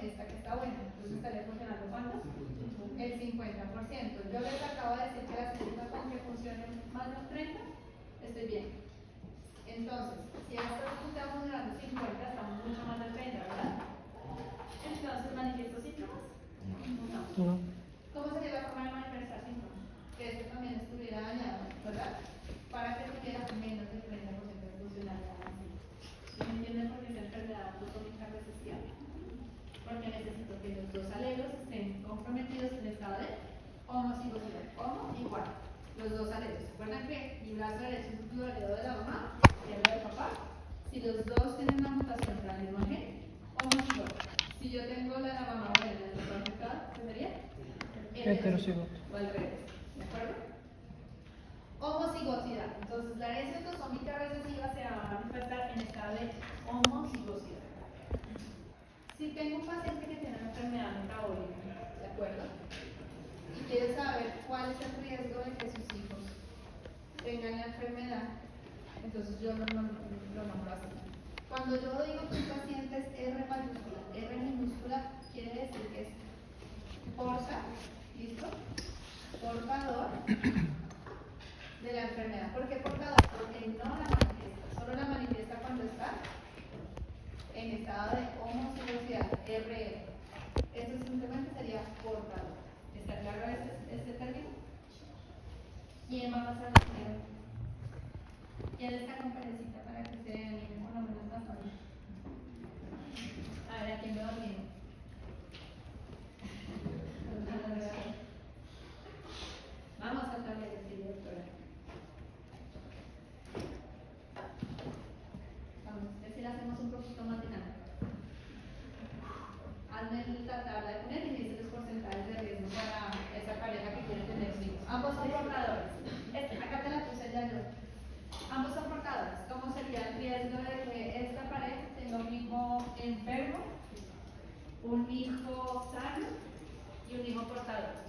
esta que está buena. Entonces estaría funcionando ¿cuánto? El 50%. Yo les acabo de decir que las células con que funcionen más del 30, estoy bien. Entonces, si a esto estamos generando 50, estamos mucho más del 30, ¿verdad? Entonces, ¿manifiesto síntomas? No. ¿Cómo sería la forma de manifestar síntomas? Que esto también estuviera dañado, ¿verdad? Para que tuviera menos del 30% de funcionalidad. ¿Me entienden por qué es enfermedad autosómica recesiva? Porque necesito que los dos alelos estén comprometidos en estado de homocigosidad. Homo igual. Los dos alelos. ¿Recuerdan que mi brazo derecho es un alelo de la mamá y el del papá? Si los dos tienen una mutación para el mismo gen, homocigoto. Si yo tengo la de la mamá o el del papá afectado, ¿qué sería? Heterocigoto. O al revés. ¿De acuerdo? Homocigosidad. Entonces, la herencia autosómica recesiva se va a manifestar en estado de homocigosidad. Si tengo un paciente que tiene una enfermedad metabólica, ¿de acuerdo? Y quiere saber cuál es el riesgo de que sus hijos tengan la enfermedad, entonces yo lo nombro así. Cuando yo digo que un paciente es R mayúscula, R minúscula, quiere decir que es ¿listo? Portador de la enfermedad. ¿Por qué portador? Porque no la manifiesta, solo la manifiesta cuando está en estado de homocigosidad, RR. Eso simplemente sería portador. ¿Está claro este término? ¿Quién va a pasar primero? ¿Quién está con perecita para que se anime por lo menos la familia? A ver, ¿a quién veo bien? Vamos a tratar de decir, doctora. Vamos, a ver si la hacemos un poquito más dinámica. Hazme la tabla de poner y me dice los porcentajes de riesgo para esa pareja que quiere tener hijos. Ambos son portadores. Acá te la puse ya yo. Ambos son portadores. ¿Cómo sería el riesgo de que esta pareja tenga un hijo enfermo, un hijo sano y un hijo portador?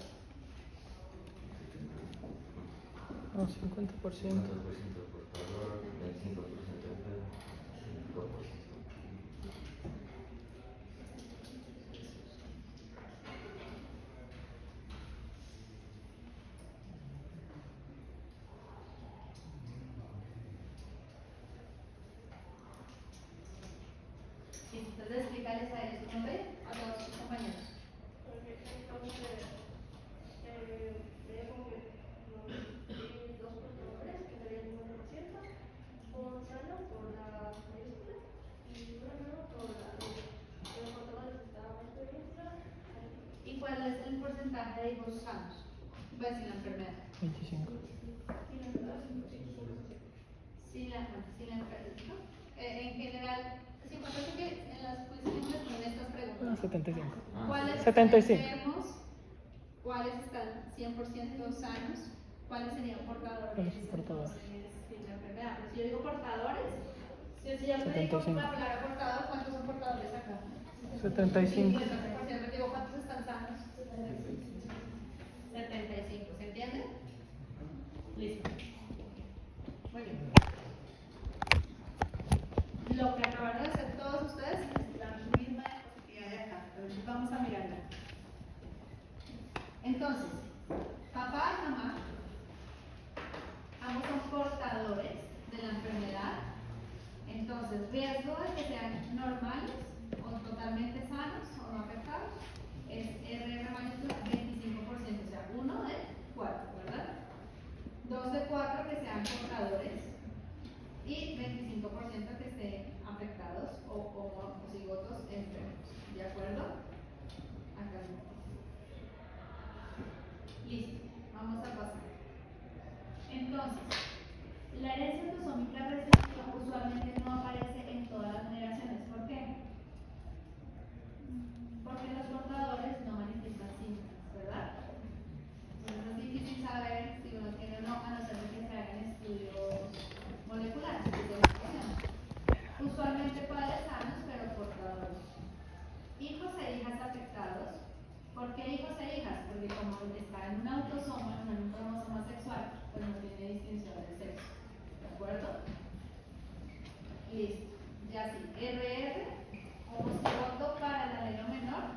No, 50%. 50% portador, 25% enfermo, 5%. Entonces explicarles a ellos, ¿no ve? A todos sus compañeros. ¿Y cuál es el porcentaje de hijos sanos? Pues sin la enfermedad. 25. Sin la enfermedad. ¿No? En general, sí, parece que en las posiciones son estas preguntas. 75. ¿Cuáles 75. están enfermos? ¿Cuáles están 100% sanos? ¿Cuáles serían portadores? ¿Cuáles son portadores? Sin la enfermedad. Pero si yo digo portadores, si yo me digo la palabra portador, ¿cuántos son portadores acá? 75. 50%. Digo, ¿cuántos están sanos? 75. ¿Se entiende? Listo. Muy bien. Lo que acabaron de hacer todos ustedes es la misma diapositiva de acá. Entonces vamos a mirarla. Entonces, papá y mamá, ambos son portadores de la enfermedad. Entonces, riesgo de que sean normales o totalmente sanos o no afectados es RR mayúscula 25%, o sea, 1 de 4, ¿verdad? 2 de 4 que sean portadores y 25% que estén afectados o cigotos enfermos. ¿De acuerdo? Acá no. Listo, vamos a pasar. Entonces, la herencia autosómica recesiva usualmente no aparece en todas las generaciones. ¿Por qué? Porque los portadores no manifiestan síntomas, ¿verdad? Entonces es difícil saber si uno tiene o no, a no ser de que se hagan estudios moleculares. Usualmente padres sanos, pero portadores. Hijos e hijas afectados. ¿Por qué hijos e hijas? Porque como está en un autosoma, en un cromosoma sexual, pues no tiene distinción de sexo. ¿De acuerdo? Listo. Ya sí. RR, homocigoto para el alelo menor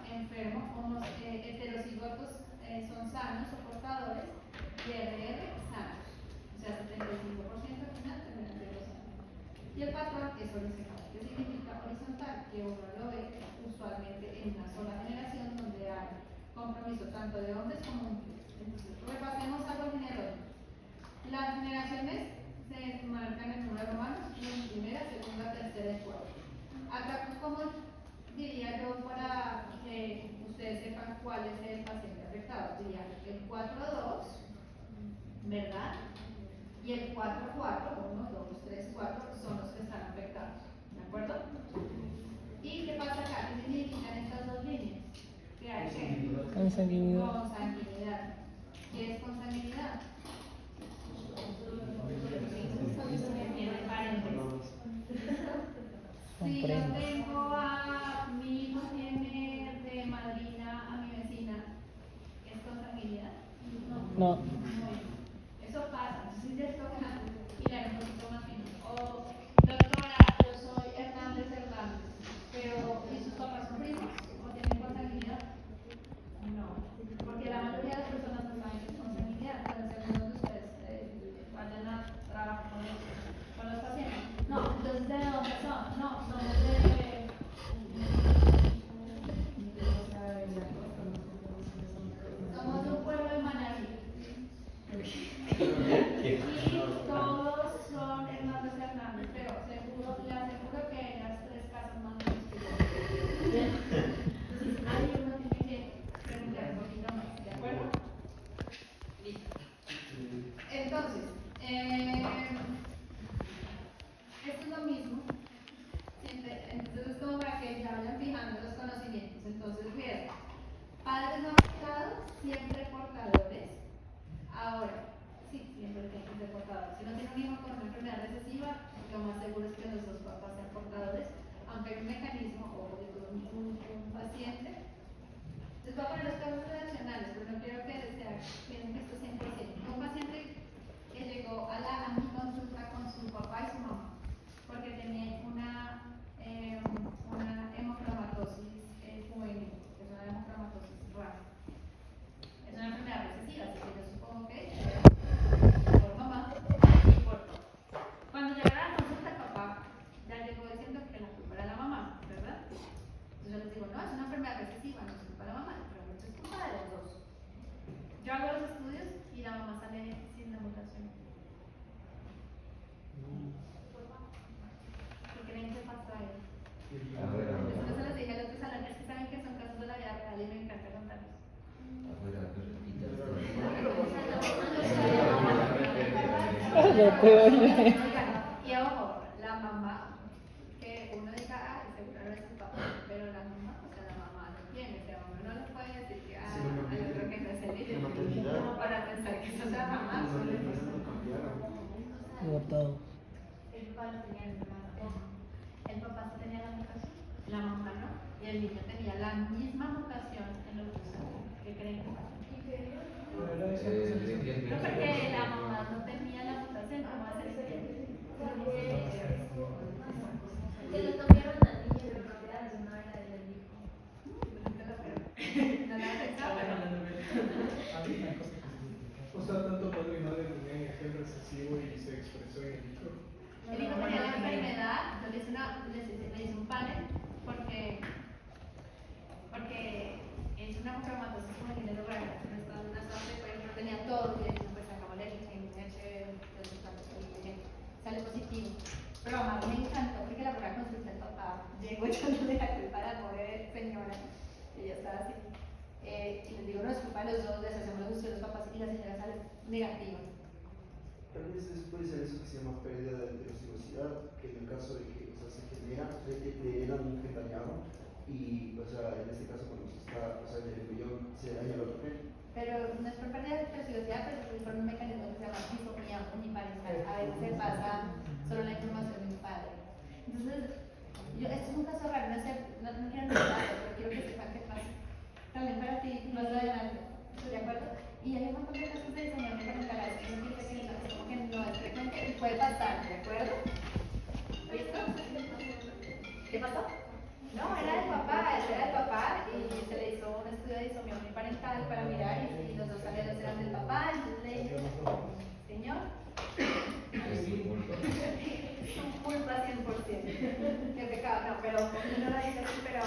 solucionado. ¿Qué significa horizontal? Que uno lo ve usualmente en una sola generación donde hay compromiso tanto de hombres como mujeres. Entonces, repasemos algo general. Las generaciones se marcan en número romano, en primera, segunda, tercera y cuarta. Acá, ¿cómo diría yo para que ustedes sepan cuál es el paciente afectado? Diría el 4-2, ¿verdad? Y el 4-4, 1, 2, 3, 4 son los que están afectados, ¿de acuerdo? ¿Y qué pasa acá? ¿Qué significan estas dos líneas? ¿Qué hay que? Consanguinidad. Consanguinidad. ¿Qué es consanguinidad? Tiene paréntesis. Si yo tengo a mi hijo tiene de madrina a mi vecina, ¿es consanguinidad? No. Eso pasa, entonces ya toca mirar un poquito más fino. O, doctora, yo soy Hernández Hernández, pero ¿y sus papás son primos o tienen consanguinidad? No, porque la mayoría de las personas no saben que es consanguinidad, entonces algunos de ustedes vayan a trabajar con los pacientes. No, entonces ¿de dónde son? No, somos de... Somos de un pueblo de Manabí. Y todos son Hernández Hernández, pero seguro, le aseguro que en las tres casas más entonces ahí uno tiene que preguntar un poquito más, ¿de acuerdo? Listo. Entonces, esto es lo mismo. Entonces es como para que ya vayan fijando los conocimientos. Entonces, bien, padres no afectados, siempre portadores. Ahora, sí, siempre tienen que ser portadores. Si no tiene un hijo con una enfermedad recesiva, lo más seguro es que los dos papás sean portadores, aunque hay un mecanismo, o de un paciente. Les voy a poner los casos tradicionales, pero no quiero que piensen que esto es 100%. Un paciente que llegó a mi consulta con su papá y su mamá, porque tenía una hemocromatosis juvenil, que es una hemocromatosis rara. Es una enfermedad recesiva, así que yo supongo que por mamá y por todo. Cuando llegaron a la consulta, el papá ya llegó diciendo que la culpa era la mamá, ¿verdad? Entonces yo les digo, no, es una enfermedad recesiva, no es culpa de la mamá, pero es culpa de los dos. Yo hago los estudios y la mamá sale sin la mutación. ¿Qué creen que pasa ahí? Eso no se los dije a los que salón, es que saben que son casos de la vida real y me encanta contarlos. Y ojo, la mamá, que uno diga, ah, seguro no es su papá, pero la mamá, o sea, la mamá lo tiene, o sea, uno no le puede decir que, al otro que no es el hijo, como para pensar que eso es la mamá. Abortado. El papá no tenía el papá sí tenía la mutación, la mamá no, y el niño tenía la misma mutación en los dos. ¿Qué creen que pasa? No, porque la mamá no tenía la mutación, ¿cómo va a ser que? Que le cambiaron al niño y lo cambiaron de una era del hijo. No la pensaba, pero... O sea, tanto padre y madre tenían el gen recesivo y se expresó en el hijo. El hijo tenía la enfermedad, yo le hice un panel porque es una hemocromatosis juvenil rara, no está en una sangre, pero tenía todo bien, pues sacamos el sale positivo. Pero a mí me encantó porque la primera consulta del papá llegó echándole la culpa a la pobre señora, ella estaba así. Y les digo, no es culpa de los dos, les hacemos los estudios los papás y la señora sale negativa. Tal vez puede ser eso que se llama pérdida de heterocigosidad, que en el caso de que se genera, era un gen dañado y, o sea, en este caso cuando se está, o sea, el embrión se daña el otro gen. Pero no es por pérdida de heterocigosidad, pero es por un mecanismo que se llama disfonía uniparental. A veces se pasa solo la información de un padre. Entonces, esto es un caso raro, no quiero nada, pero quiero que sepan qué pasa. También para ti, más adelante, ¿de acuerdo? Y hay un montón de casos de diseño uniparental, eso no significa que como que no es frecuente y puede pasar, ¿de acuerdo? ¿Listo? ¿Qué pasó? No, era del papá y se le hizo un estudio de disfonía uniparental para mirar y los dos alelos eran del papá, entonces le dije, señor, su culpa 100%. uno lo dice así, pero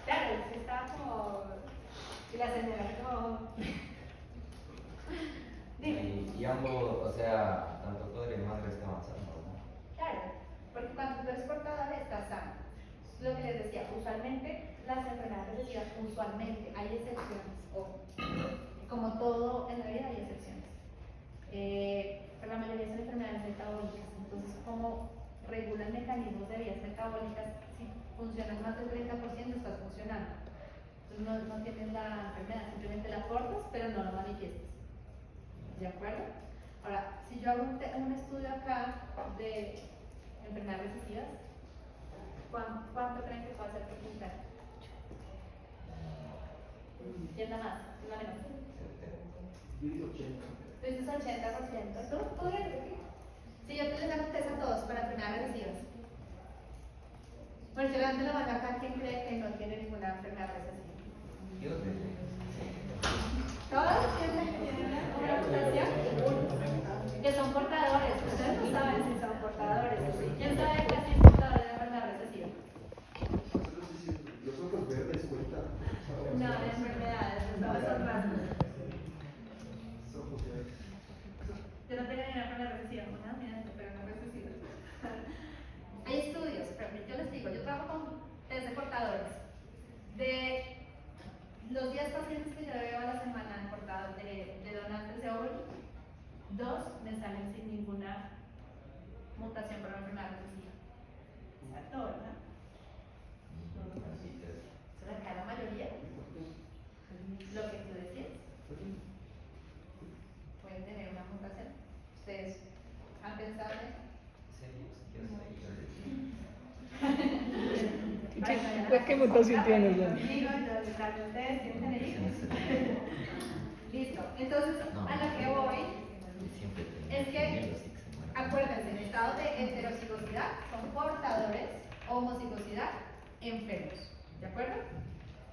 claro, sí estaba como, y la señora como, dime. Y ambos, o sea, tanto padre y madre estaban sanos, ¿no? Claro, porque cuando tú eres portador estás sano. Lo que les decía, usualmente las enfermedades recesivas, usualmente, hay excepciones, ojo, como todo en la vida hay excepciones. Pero la mayoría son enfermedades metabólicas, entonces como regulan mecanismos de vías metabólicas, si funcionan más del 30% estás funcionando. Entonces no tienes la enfermedad, simplemente la cortas, pero no la manifiestas. ¿De acuerdo? Ahora, si yo hago un estudio acá de enfermedades recesivas, ¿cuánto creen que puede hacer porcentaje? ¿Quién da más? ¿Quién da menos? Yo digo 80. Tú dices 80%. ¿Tú eres de qué? Si yo te les hago test a todos para enfermedades recesivas. Porque levante la mano acá, ¿quién cree que no tiene ninguna enfermedad recesiva? Yo desde. ¿Todos tienen una mutación? Que son portadores. Ustedes no saben si son portadores. ¿Quién sabe que es portador de una enfermedad recesiva? No sé si los ojos verdes cuentan. No, de enfermedades, no son rasgos. Ojos verdes. Yo no tengo ni una enfermedad recesiva, ¿no? Mira, pero no recesiva. Hay estudios, pero yo les digo, yo trabajo con test de portadores. De los 10 pacientes que yo veo a la semana en portador de donantes de óvulos, 2 me salen sin ninguna mutación por una enfermedad recesiva. Exacto, ¿verdad? ¿Se le cae la mayoría? Lo que tú decías. Pueden tener una mutación. ¿Ustedes han pensado en eso? ¿Qué mutación tienes, Dani? Digo, ustedes tienen hijos. Listo. Entonces, a lo que voy es que, acuérdense, en estado de heterocigosidad son portadores, homocigosidad, enfermos. ¿De acuerdo?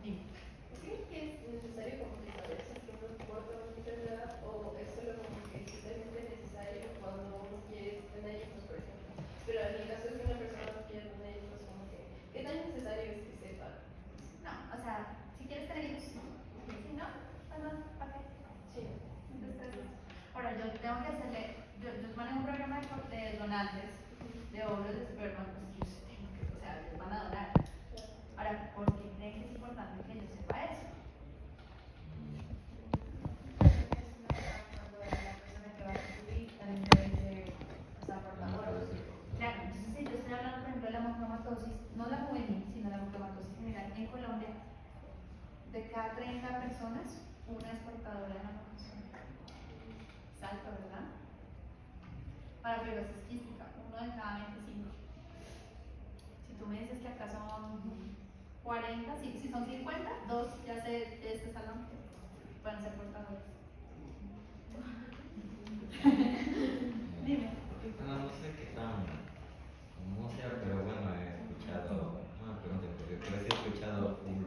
Dime. ¿Sí es necesario como que saber si uno porta una enfermedad o es solo como que es necesario cuando uno quiere tener hijos, por ejemplo? Pero en el caso de que una persona no quiere tener hijos, como que, ¿qué tan necesario es que sepa? No, o sea, si quieres tener hijos, sí. Si no, pues no, ¿para qué? Sí. Entonces, ahora yo tengo que hacerle, yo manejo un programa de donantes de óvulos de esperma, pues yo tengo que, o sea, les van a donar. Ahora, ¿por qué creen que es importante que yo sepa eso? Cuando la persona que va a recibir también puede ser, o sea, portador. Claro, entonces si yo estoy hablando, por ejemplo, de la mucomatosis, no la juvenil, sino la mucomatosis general en Colombia, de cada 30 personas, una es portadora de la mucomatosis. Es alto, ¿verdad? Para fibrosis quística, 1 de cada 25. Si tú me dices que acá son 40, si son 50, 2 ya de este salón pueden ser portadores. Dime. No sé qué tan común sea, pero bueno, he escuchado, no me pregunten por qué, pero sí he escuchado full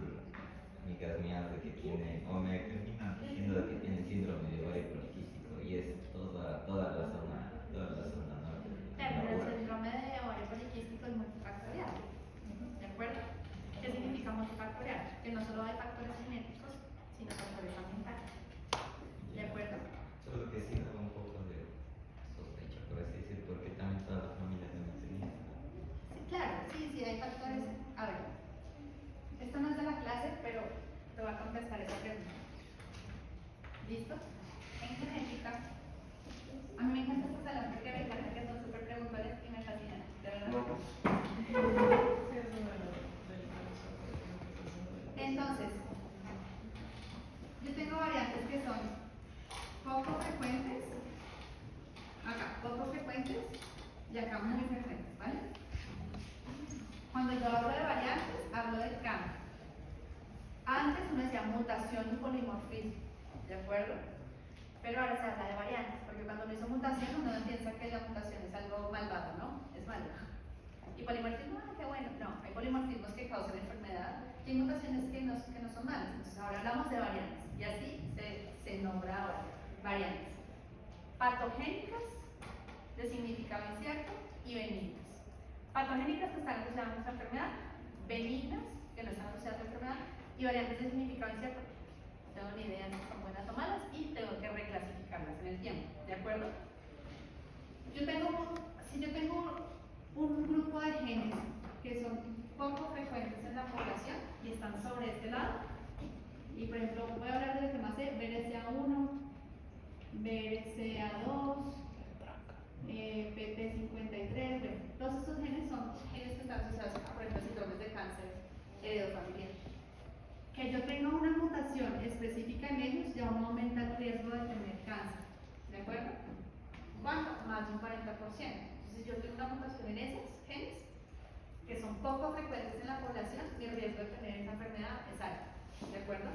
amigas mías de que tienen, o me terminan diciendo de que tienen síndrome de ovario poliquístico y es toda la zona norte. Claro, pero el síndrome de ovario poliquístico es multifactorial. ¿De acuerdo? ¿Qué significa multifactorial? Que no solo hay factores genéticos, sino factores ambientales. ¿De acuerdo? Solo que sí da un poco de sospecha, por así decir, porque también toda la familia también tenía. Sí, claro, sí, hay factores. A ver, esto no es de la clase, pero te voy a contestar esa pregunta. ¿Listo? En genética, a mí me encanta esta sala porque me encanta que son súper preguntables y me fascinan, de verdad. Entonces, yo tengo variantes que son poco frecuentes, acá poco frecuentes y acá muy frecuentes, ¿vale? Cuando yo hablo de variantes, hablo del cambio. Antes uno decía mutación y polimorfismo, ¿de acuerdo? Pero ahora se habla de variantes, porque cuando uno hizo mutación uno piensa que la mutación es algo malvado, ¿no? Es malo. Y polimorfismo, qué bueno. No, hay polimorfismos que causan enfermedad y hay mutaciones que no son malas. Entonces ahora hablamos de variantes y así se nombra ahora variantes. Patogénicas, de significado incierto, y benignas. Patogénicas que están asociadas a nuestra enfermedad, benignas, que no están asociadas a la enfermedad, y variantes de significado incierto. No tengo ni idea si son buenas o malas y tengo que reclasificarlas en el tiempo, ¿de acuerdo? Si yo tengo un grupo de genes que son poco frecuentes en la población y están sobre este lado, y por ejemplo voy a hablar de lo que más sé, BRCA1, BRCA2, PP53, bueno, todos estos genes son genes que están asociados a, por ejemplo, síndromes de cáncer heredofamiliar. Que yo tenga una mutación específica en ellos ya no aumenta el riesgo de tener cáncer, ¿de acuerdo? ¿Cuánto? Más de un 40%. Entonces, si yo tengo una mutación en esos genes, que son poco frecuentes en la población, mi riesgo de tener esa enfermedad es alto, ¿de acuerdo?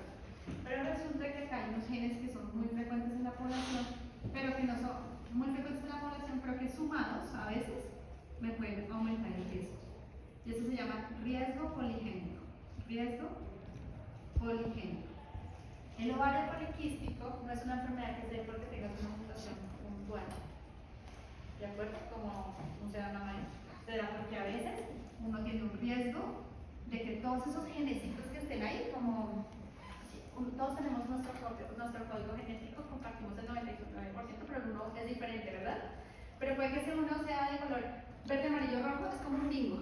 Pero resulta que acá hay unos genes que son muy frecuentes en la población, pero que no son muy frecuentes en la población, pero que sumados a veces me pueden aumentar el riesgo. Y eso se llama riesgo poligénico. Riesgo poligénico. El ovario poliquístico no es una enfermedad que se dé porque tengas una mutación puntual. ¿De acuerdo? Como un ser mayor. Se da porque a veces uno tiene un riesgo de que todos esos genecitos que estén ahí, como todos tenemos nuestro código genético, compartimos el 99%, pero el uno es diferente, ¿verdad? Pero puede que ese uno sea de color verde, amarillo, rojo, es como un bingo,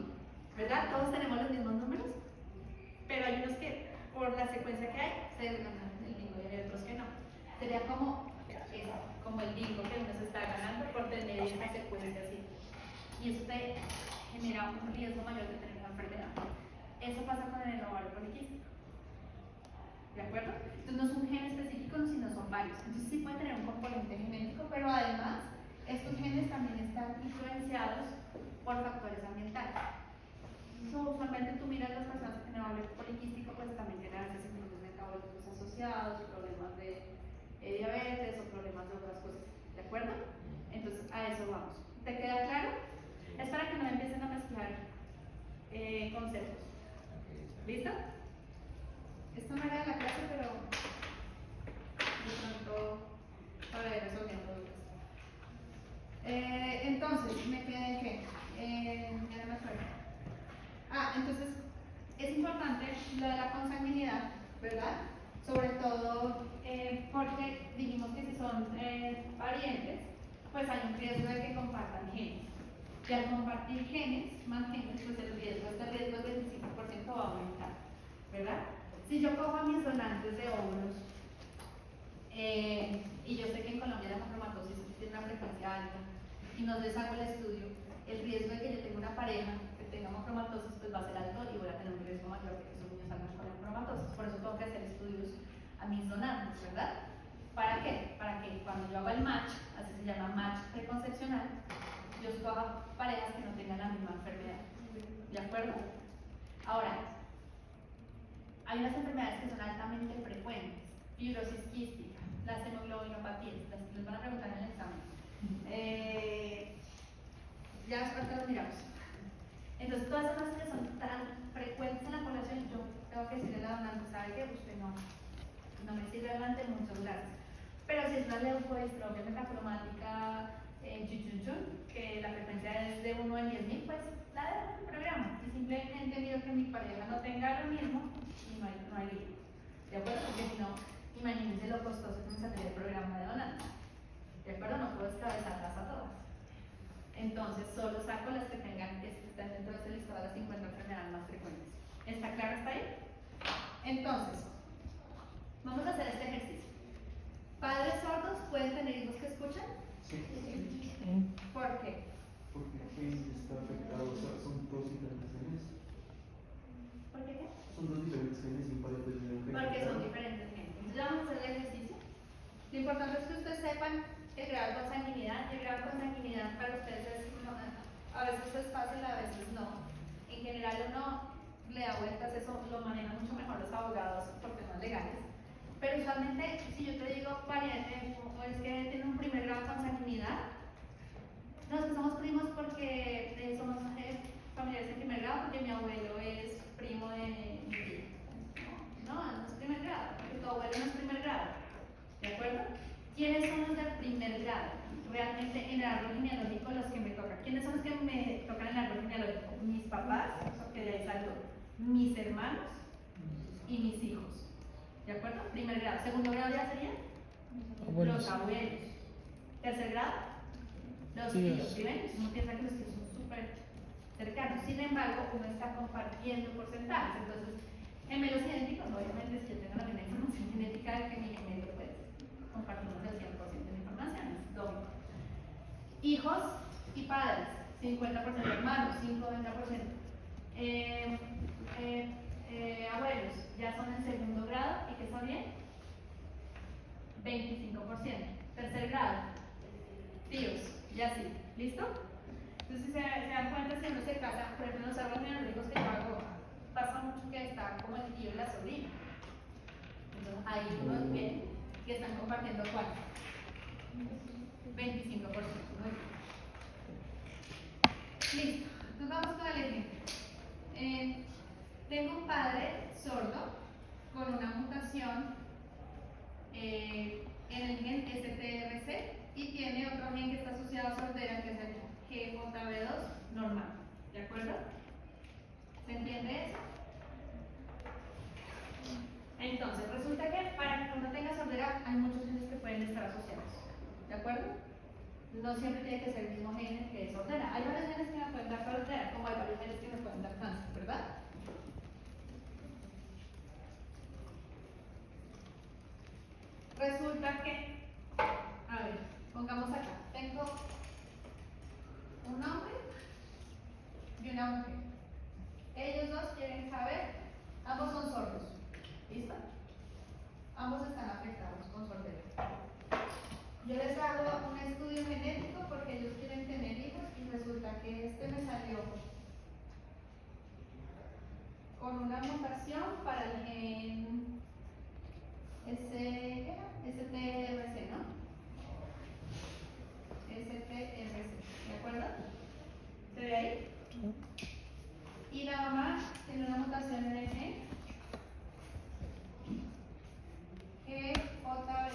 ¿verdad? Todos tenemos los mismos números, pero hay unos que, por la secuencia que hay, se ganan el bingo y hay otros que no. Sería como el bingo que uno se está ganando por tener esa secuencia así. Y eso te genera un riesgo mayor de tener una enfermedad. Eso pasa con el ovario poliquístico. ¿De acuerdo? Entonces no es un gen específico, sino son varios. Entonces sí puede tener un componente genético, pero además estos genes también están influenciados por factores ambientales. Usualmente tú miras las personas que tienen ovario poliquístico, pues también tienen a veces síndromes metabólicos asociados, problemas de diabetes o problemas de otras cosas. ¿De acuerdo? Entonces a eso vamos. ¿Te queda claro? Es para que no empiecen a mezclar conceptos. ¿Listo? Esto no era de la clase, pero de pronto para ir resolviendo dudas. Entonces, me quedé en qué? Ya no me acuerdo. Entonces, es importante lo de la consanguinidad, ¿verdad? Sobre todo porque dijimos que si son parientes, pues hay un riesgo de que compartan genes. Y al compartir genes, más genes, pues el riesgo del 25% va a aumentar, ¿verdad? Si yo cojo a mis donantes de óvulos, y yo sé que en Colombia la macromatosis tiene una frecuencia alta, y nos deshago el estudio, el riesgo de que yo tenga una pareja que tenga macromatosis pues va a ser alto y voy a tener un riesgo mayor de que esos niños salgan con macromatosis. Por eso tengo que hacer estudios a mis donantes, ¿verdad? ¿Para qué? Para que cuando yo haga el match, así se llama match preconcepcional, yo escoja parejas que no tengan la misma enfermedad. ¿De acuerdo? Ahora, hay unas enfermedades que son altamente frecuentes, fibrosis quística, las hemoglobinopatías, les van a preguntar en el examen. Ya ahorita lo miramos. Entonces, todas esas cosas que son tan frecuentes en la población, yo tengo que decirle a la donante, ¿sabe qué? Usted no me sigue adelante, muchas gracias. Pero si es una leucodistrofia metacromática que la frecuencia es de 1 en 10.000, pues la dejo en el programa. Y simplemente miro que mi pareja no tenga lo mismo y no hay lío. ¿De acuerdo? Porque si no, imagínense lo costoso que me saldría el programa de donantes. ¿De acuerdo? No puedo descabezarlas a todas. Entonces, solo saco las que tengan que están dentro de ese listado de las 50 enfermedades más frecuentes. ¿Está claro hasta ahí? Entonces, vamos a hacer este ejercicio. ¿Padres sordos pueden tener hijos que escuchan? Sí. ¿Por qué? Porque el gen está afectado, o sea, son dos diferentes genes. ¿Por qué qué? Son dos diferentes genes y un padre puede tener un gen. Porque son diferentes genes. Entonces, vamos a hacer el ejercicio. Lo importante es que ustedes sepan el grado de consanguinidad. El grado de consanguinidad para ustedes es, a veces es fácil, a veces no. En general uno le da vueltas, eso lo manejan mucho mejor los abogados por temas legales. Pero usualmente, si yo te digo pariente, o es que tiene un primer grado de consanguinidad, no es que somos primos porque somos familiares de primer grado, porque mi abuelo es primo de mi tía. No es primer grado, porque tu abuelo no es primer grado. ¿De acuerdo? ¿Quiénes son los del primer grado? Realmente en el árbol genealógico los que me tocan. ¿Quiénes son los que me tocan en el árbol genealógico? Mis papás, porque de ahí salgo. mis hermanos y mis hijos. ¿De acuerdo? Primer grado. Segundo grado ya sería Abuelos. los abuelos. Tercer grado, los Tíos. tíos. ¿Sí ven? Uno piensa que los tíos son súper cercanos. Sin embargo, uno está compartiendo porcentajes. Entonces, gemelos idénticos, obviamente, si yo tengo la misma información genética de que mi gemelo, pues compartimos el 100% de información. Es lógico. Hijos y padres, 50%, hermanos, 5-90%. Abuelos, ya son en segundo grado, ¿y qué son bien? 25%. Tercer grado, tíos, ya sí, ¿listo? Entonces, si se dan cuenta, si uno se casa, por ejemplo, en los árboles genealógicos que yo hago, pasa mucho que está como el tío y la sobrina. Entonces, ahí uno ve que están compartiendo cuánto. 25%. Muy bien. Listo. Entonces vamos con el ejemplo. Tengo un padre sordo con una mutación en el gen STRC y tiene otro gen que está asociado a sordera que es el GJB2 normal. ¿De acuerdo? ¿Se entiende eso? Entonces, resulta que para que uno tenga sordera hay muchos genes que pueden estar asociados. ¿De acuerdo? No siempre tiene que ser el mismo gen el que es sordera. Hay varios genes que me pueden dar sordera, como hay varios genes que me pueden dar cáncer, ¿verdad? Resulta que, a ver, pongamos acá, tengo un hombre y una mujer. Ellos dos quieren saber, ambos son sordos, ¿listo? Ambos están afectados con sordera. Yo les hago un estudio genético porque ellos quieren tener hijos y resulta que este me salió con una mutación para el gen STRC, ¿no? STRC, ¿de acuerdo? ¿Se ve ahí? Y la mamá tiene una mutación en el gen GJB2.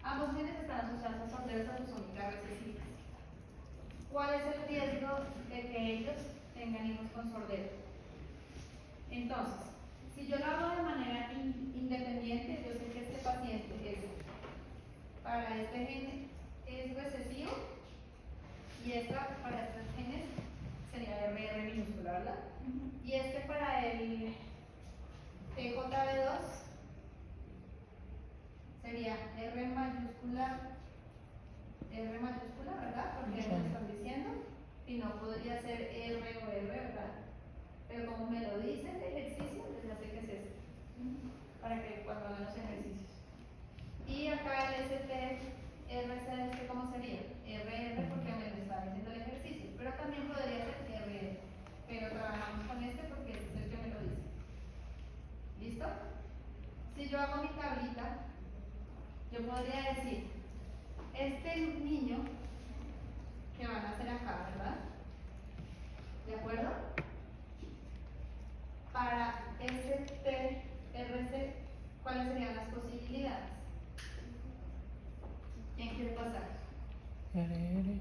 Ambos genes están asociados a sorderas autosómicas recesivas. ¿Cuál es el riesgo de que ellos tengan hijos con sordera? Entonces, si yo lo hago de manera independiente, yo sé que este paciente es, para este gen es recesivo y esta para estos genes sería RR minúscula, ¿verdad? Y este para el TJB2 sería R mayúscula, ¿verdad? Porque Sí. me están diciendo, y no podría ser R o R, ¿verdad? Pero como me lo dice el ejercicio, pues ya sé que es este, para que cuando hagan los ejercicios. Y acá el STRC, ¿cómo sería? RR porque me lo está diciendo el ejercicio, pero también podría ser RR, pero trabajamos con este porque este es el que me lo dice. ¿Listo? Si yo hago mi tablita, yo podría decir, este niño que van a hacer acá, ¿verdad? ¿De acuerdo? Para STRC, ¿cuáles serían las posibilidades? ¿Quién quiere pasar? RR.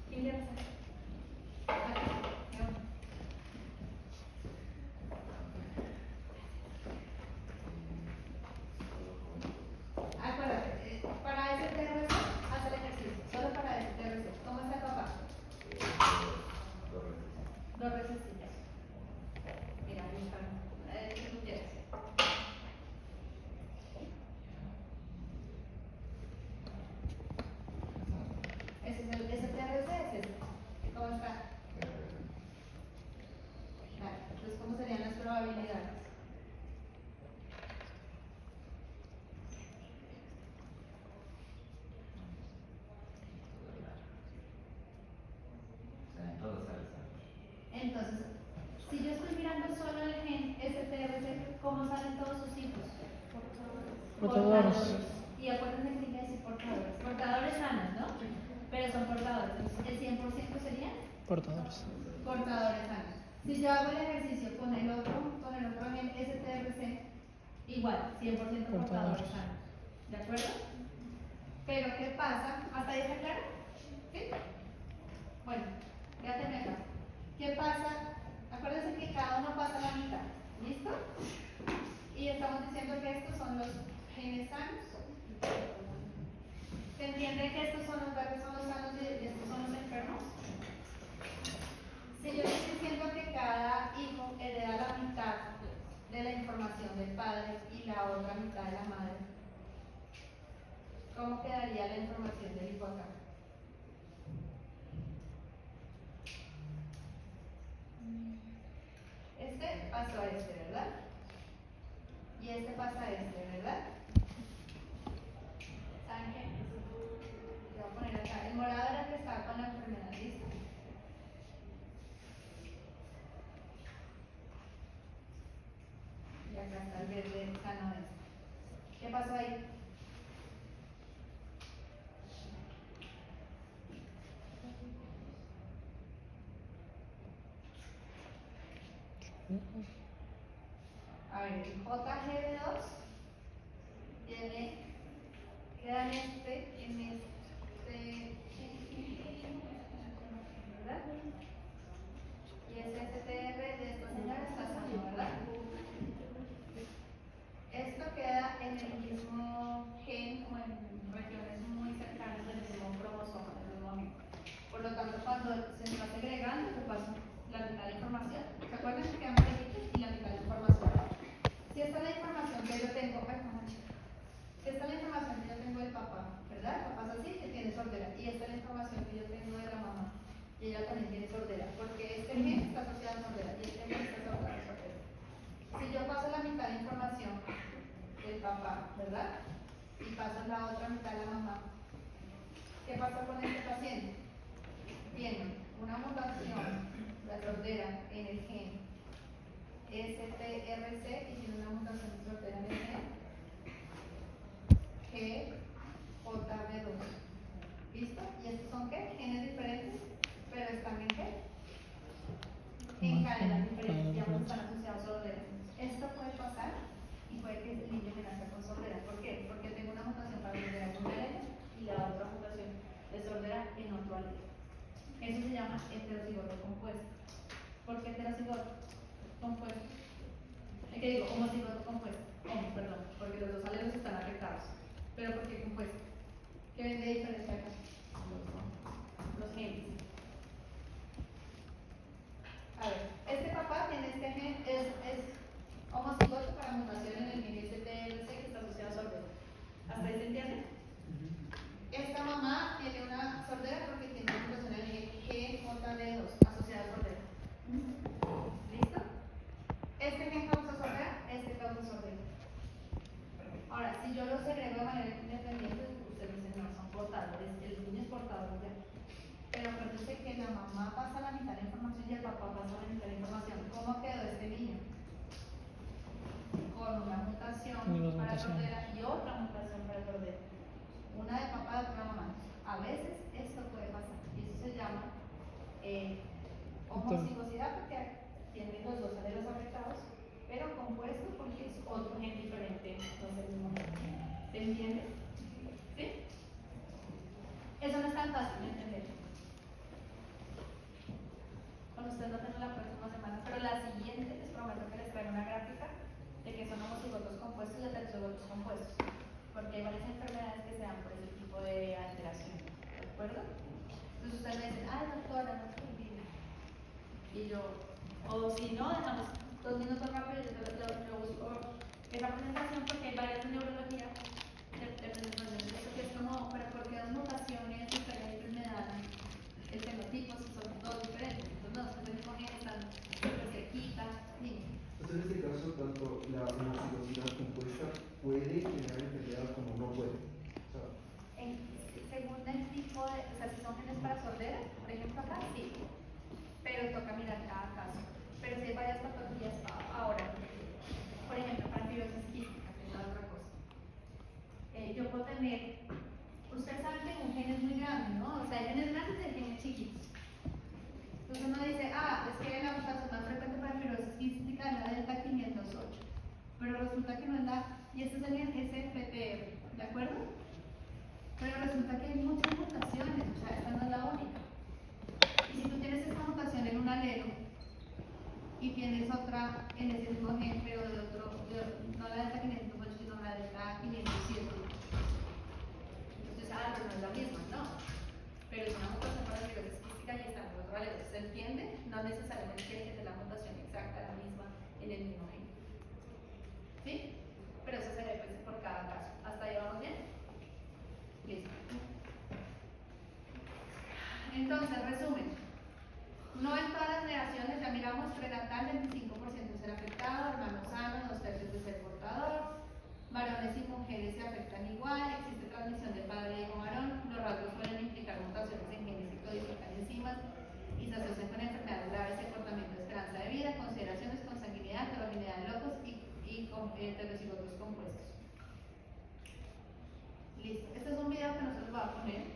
¿Quién quiere pasar? Aquí, yo. Acuérdate, para STRC, haz el ejercicio, solo para STRC. ¿Cómo está el papá? Dos recesitas. Mira, ahí están. Si tú quieres. Ese es el STRC, es este. ¿Cómo está? Vale, entonces, ¿cómo serían las probabilidades? Entonces, si yo estoy mirando solo el gen STRC, ¿cómo salen todos sus hijos? Portadores. Y acuérdense que tiene que decir portadores. Portadores sanos, ¿no? Pero son portadores. Entonces, ¿el 100% sería? Portadores. Portadores sanos. Si yo hago el ejercicio con el otro gen STRC, igual, 100% portadores Portadores. sanos. ¿De acuerdo? Pero, ¿qué pasa? ¿Hasta ahí está claro? ¿Sí? Bueno, Fíjate acá. ¿Qué pasa? Acuérdense que cada uno pasa la mitad. ¿Listo? Y estamos diciendo que estos son los genes sanos. ¿Se entiende que estos son los verdes, son los sanos y estos son los enfermos? Si yo estoy diciendo que cada hijo hereda la mitad de la información del padre y la otra mitad de la madre, ¿cómo quedaría la información del hijo acá? Este pasó a este, ¿verdad? Y este pasa a este, ¿verdad? ¿Saben qué? Voy a poner acá. El morado era el que estaba con la enfermedad, ¿listo? Y acá está el verde sano este. ¿Qué pasó ahí? A ver, el JGB2 queda en este, ¿verdad? Y ese STR de esta señora está sano, ¿verdad? Esto queda en el mismo gen o en regiones muy cercanas del mismo cromosoma, del mismo amigo. Por lo tanto, cuando se está segregando, se pasa la mitad de información. ¿Se acuerdan que quedan pequeñitos y la mitad de información? Si esta es la información que yo tengo, si esta es la información que yo tengo del papá, ¿verdad? El papá es así, que tiene sordera. Y esta es la información que yo tengo de la mamá, y ella también tiene sordera, porque este gen está asociado a sordera y este gen está asociado a sordera. Si yo paso la mitad de información del papá, ¿verdad? Y paso la otra mitad de la mamá, ¿qué pasa con este paciente? Tiene una mutación, la sordera, en el gen STRC y tiene una mutación de sordera en el gen GJB2. ¿Listo? ¿Y estos son qué? Genes diferentes, pero están en qué? En cadenas diferentes, ya no están asociados a sordera. Esto puede pasar y puede que el niño me nazca con sordera. ¿Por qué? Porque tengo una mutación para sordera en un alelo y la otra mutación de sordera en otro alelo. Eso se llama heterocigoto compuesto. ¿Por qué heterocigoto compuesto? Es que digo homocigoto compuesto. Perdón, porque los dos alelos están afectados. ¿Pero por qué compuesto? ¿Qué ven de diferencia acá? Los genes. A ver, este papá tiene este gen, es homocigoto para mutación en el gen STRC que está asociado a sordera. ¿Hasta ahí se entiende? Esta mamá tiene una sordera porque tiene una mutación en el gen GJD2 asociada a sordera. ¿Listo? Este gen causa sordera, este causa sordera. Ahora, si yo los segrego de manera independiente, ustedes dicen no, son portadores, el niño es portador ya. Pero acuérdense que la mamá pasa la mitad de la información y el papá pasa la mitad de la información. ¿Cómo quedó este niño? Con una mutación para sordera y otra mutación para sordera. Una de papá y otra de mamá. A veces esto puede pasar y eso se llama homocigosidad porque tienen los dos alelos afectados, pero compuesto porque es otro gen diferente, no es el mismo gen. ¿Se entiende? ¿Sí? Eso no es tan fácil de entender. Con ustedes lo tengo la próxima semana, pero la siguiente les prometo que les traigo una gráfica de que son homocigotos compuestos y heterocigotos compuestos, porque hay varias enfermedades que se dan por ese tipo de alteración, ¿de acuerdo? Entonces ustedes me dicen, ay doctora, no estoy bien. Y yo, o si no, dejamos 2 minutos rápido y yo busco esa presentación porque hay varias en neurología de presentaciones de esto que es como, pero porque las mutaciones diferentes me dan el fenotipo si son todos diferentes. Entonces no, es el mismo gen, están cerquita, sí. Entonces, en este caso, tanto la homocigosidad compuesta puede generar enfermedad como no puede. O sea, Según el tipo de, o sea, si son genes para sordera, por ejemplo acá, sí, pero toca mirar cada caso. Pero si hay varias patologías ahora, por ejemplo, para fibrosis quística, que es la otra cosa. Yo puedo tener, ustedes saben que un gen es muy grande, ¿no? O sea, hay genes grandes y hay genes chiquitos. Entonces uno dice, es que la mutación más frecuente para fibrosis quística es la delta 508, pero resulta que no es la, y este es el gen SFTR, ¿de acuerdo? Pero resulta que hay muchas mutaciones, o sea, esta no es la única. Y si tú tienes esta delta en ese mismo gen, pero de otro, no la delta 508, sino la delta 507. Entonces, pues no es la misma, no. Pero es una mutación para la fibrosis quística y están los valores. ¿Se entiende? No necesariamente tiene que ser la mutación exacta, la misma, en el mismo gen. ¿Sí? Pero eso sería pues, por cada caso. ¿Hasta ahí vamos bien? Listo. Entonces, resumen. No en todas las generaciones, ya miramos, prenatal 25% ser afectado, hermano sano, 2/3 de ser portador, varones y mujeres se afectan igual, existe transmisión de padre hijo varón, los rasgos pueden implicar mutaciones en genes y codificar enzimas y se asocian con enfermedades graves y acortamiento de esperanza de vida, consideraciones con sanguinidad, heterogeneidad de locos y con heterocigotos compuestos. Listo, este es un video que no se los voy a poner.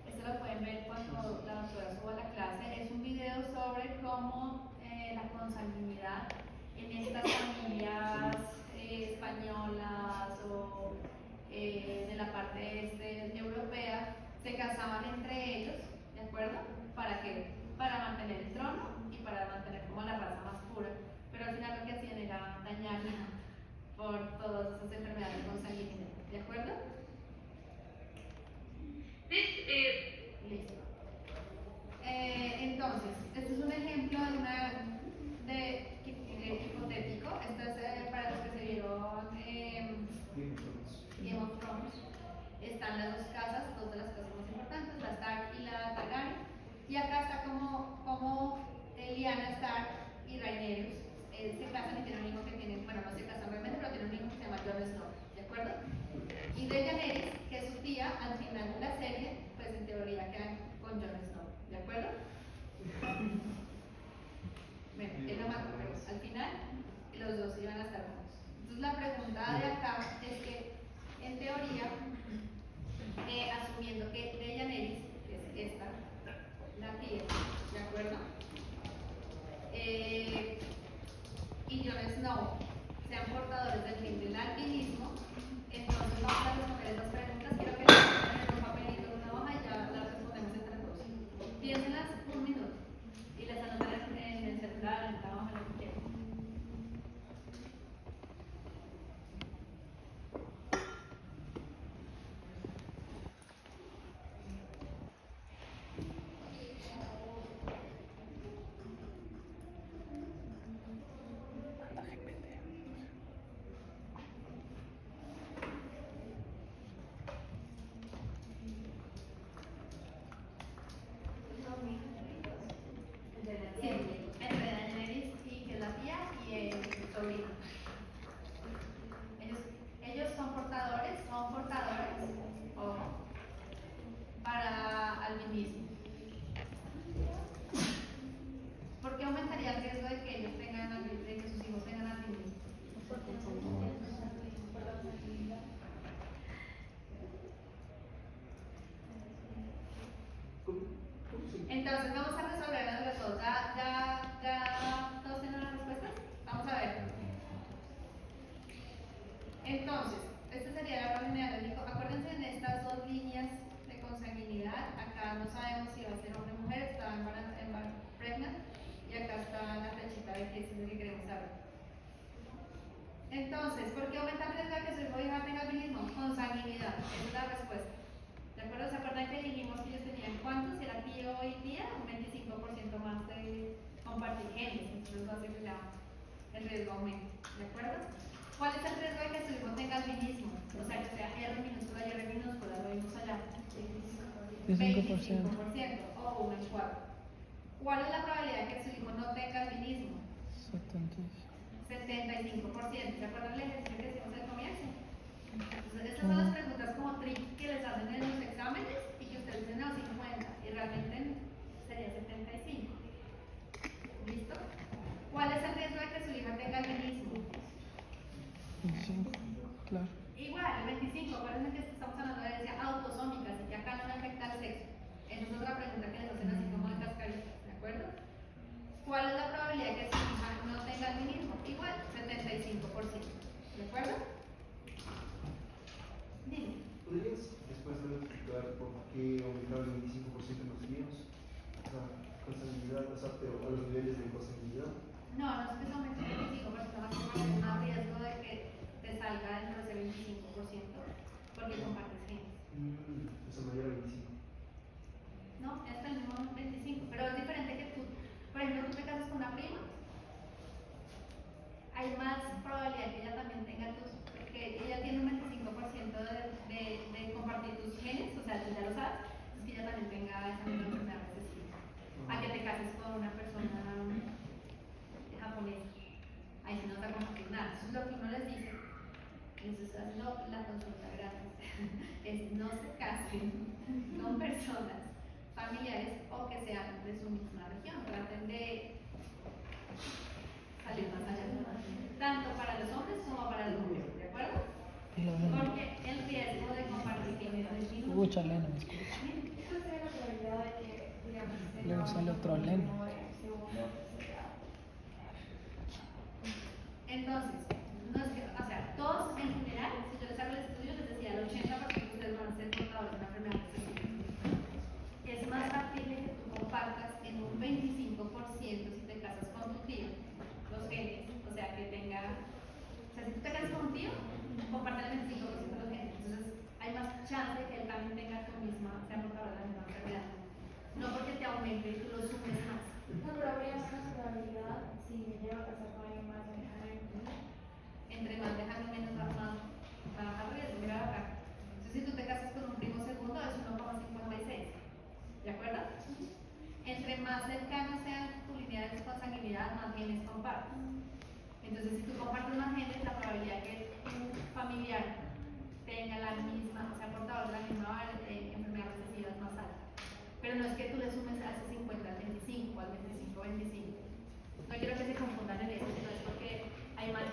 Esto lo pueden ver cuando la doctora suba la clase. Es un video sobre cómo la consanguinidad en estas familias españolas o de la parte europea se casaban entre ellos, ¿de acuerdo? ¿Para qué? Para mantener el trono y para mantener como la raza más pura. Pero al final lo que hacían era dañarla por todas esas enfermedades consanguíneas, ¿de acuerdo? Listo. Entonces, este es un ejemplo hipotético. Esto es para los que se vieron Game of Thrones. Están las dos casas, dos de las casas más importantes, la Stark y la Targaryen. Y acá está como Lyanna Stark y Rhaenyra se casan y tienen un hijo que tiene, bueno, no se casan realmente, pero tienen un hijo que se llama Jon Snow, ¿de acuerdo? Y Daenerys, que es su tía, al final de la serie, pues en teoría quedan con Jon Snow, ¿de acuerdo? Bueno, él lo mató, pero al final los dos iban a estar juntos. Entonces la pregunta de acá es que, en teoría, asumiendo que Daenerys, que es esta, la tía, ¿de acuerdo? Y Jon Snow sean portadores del gen del albinismo, entonces vamos a responder esas preguntas. Quiero que las pongan en un papelito, en una hoja y ya las respondemos entre todos. Piénsenlas un minuto y las anotan en el celular, en la hoja, lo que quieran. Entre Daenerys y que es la tía y el sobrino. Ellos son portadores, ojo, para albinismo. ¿Por qué aumentaría el riesgo de que ellos tengan de que sus hijos tengan albinismo? Entonces vamos a resolver entre todos. ¿Ya todos tienen las respuestas? Vamos a ver. Entonces, este sería el árbol genealógico. Acuérdense en estas dos líneas de consanguinidad. Acá no sabemos si va a ser hombre o mujer, está en pregnant, y acá está la flechita de que es lo que queremos saber. Entonces, ¿por qué aumenta el riesgo de que su hijo o hija tenga albinismo? Consanguinidad, esa es la respuesta. ¿De acuerdo? ¿Se acuerdan que dijimos que ellos tenían cuántos? Si era tío y tía, un 25% más de compartir genes, entonces va a ser que el riesgo aumente. ¿De acuerdo? ¿Cuál es el riesgo de que su hijo tenga albinismo? O sea, que sea R minúscula y R minúscula, lo vimos allá. 25% o 1 en 4. ¿Cuál es la probabilidad de que su hijo no tenga albinismo? 75%. ¿Se acuerdan el ejercicio que hicimos al comienzo? Entonces, estas son las preguntas como tricky que les hacen en los exámenes y que ustedes dicen no, 50 y realmente sería 75. ¿Listo? ¿Cuál es el riesgo de que su hija tenga albinismo? 25, claro. Igual, el 25, acuérdense que estamos hablando de herencia autosómica, así que acá no le afecta al sexo. Esa es otra pregunta que les hacen así como de cascarita, ¿de acuerdo? ¿Cuál es la probabilidad de que su hija no tenga albinismo? Igual, 75%, ¿de acuerdo? Dime. ¿Podrías después de explicar por qué aumentaron el 25% en los míos? O sea, consanguinidad, o sea, pero a los niveles de consanguinidad. No, no es que se aumente el 25%, más que hay más riesgo de que te salga dentro de ese 25% porque compartes genes. Eso mayor a 25. No, es el mismo 25, pero es diferente que tú, por ejemplo, tú te casas con una prima, hay más probabilidad que ella también tenga que ella tiene un 25% de compartir tus genes, o sea, tú ya lo sabes, es que ella también tenga esa misma enfermedad recesiva. A que te cases con una persona japonesa, ahí sí no te va a compartir nada. Eso es lo que uno les dice, eso es haciendo la consulta gratis, es no se casen con personas familiares o que sean de su misma región, traten de salir más allá, tanto para los hombres como para las mujeres, ¿de acuerdo? Y lo mismo. Porque el riesgo de compartir genes es disminuye. Escucha, Lena, me escucha. ¿Cuál sería la probabilidad de que, digamos, Luego sale otro Lena. segundo, tercera? Entonces, no es que, o sea, todos en general, si yo les hago el estudio, les decía, el 80% de ustedes van a ser portadores de una enfermedad recesiva. Es más factible que tú compartas en un 25% si te casas con tu tío los genes, o sea, que tenga, o sea, si tú te casas con un tío, comparte el 25% de los genes, entonces hay más chance de que él también tenga tu misma, sea portador de la misma enfermedad, no porque te aumente y tú lo sumes más. No, pero habría menos probabilidad si me llevo a casar con alguien más de mi género. Entre más lejano menos más baja riesgo, mira acá. Entonces, si tú te casas con un primo segundo, es 1,56, ¿de acuerdo? Entre más cercanos sean tu línea de consanguinidad, más genes compartes. Entonces, si tú compartes más genes, la probabilidad que tu familiar tenga la misma, o sea, portador de la misma enfermedad recesiva es más alta. Pero no es que tú le sumes a ese 50 al 25, al 25-25. No quiero que se confundan en eso, sino es porque hay más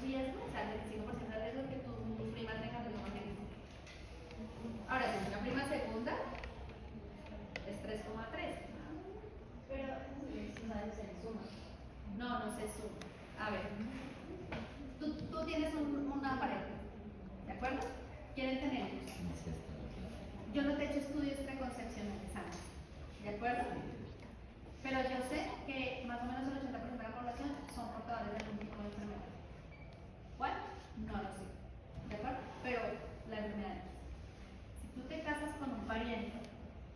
riesgo, o sea, el 25% de riesgo que tu prima tenga el mismo genes. Ahora, si es una prima segunda, es 3,3. Pero eso se le suma. No, no se suma. A ver, tú tienes una pareja, ¿de acuerdo? Quieren tener hijos. Yo no te he hecho estudios preconcepcionales antes, ¿de acuerdo? Pero yo sé que más o menos el 80% de la población son portadores de algún tipo de enfermedad. ¿Cuál? No lo sé, ¿de acuerdo? Pero la enfermedad es. Si tú te casas con un pariente,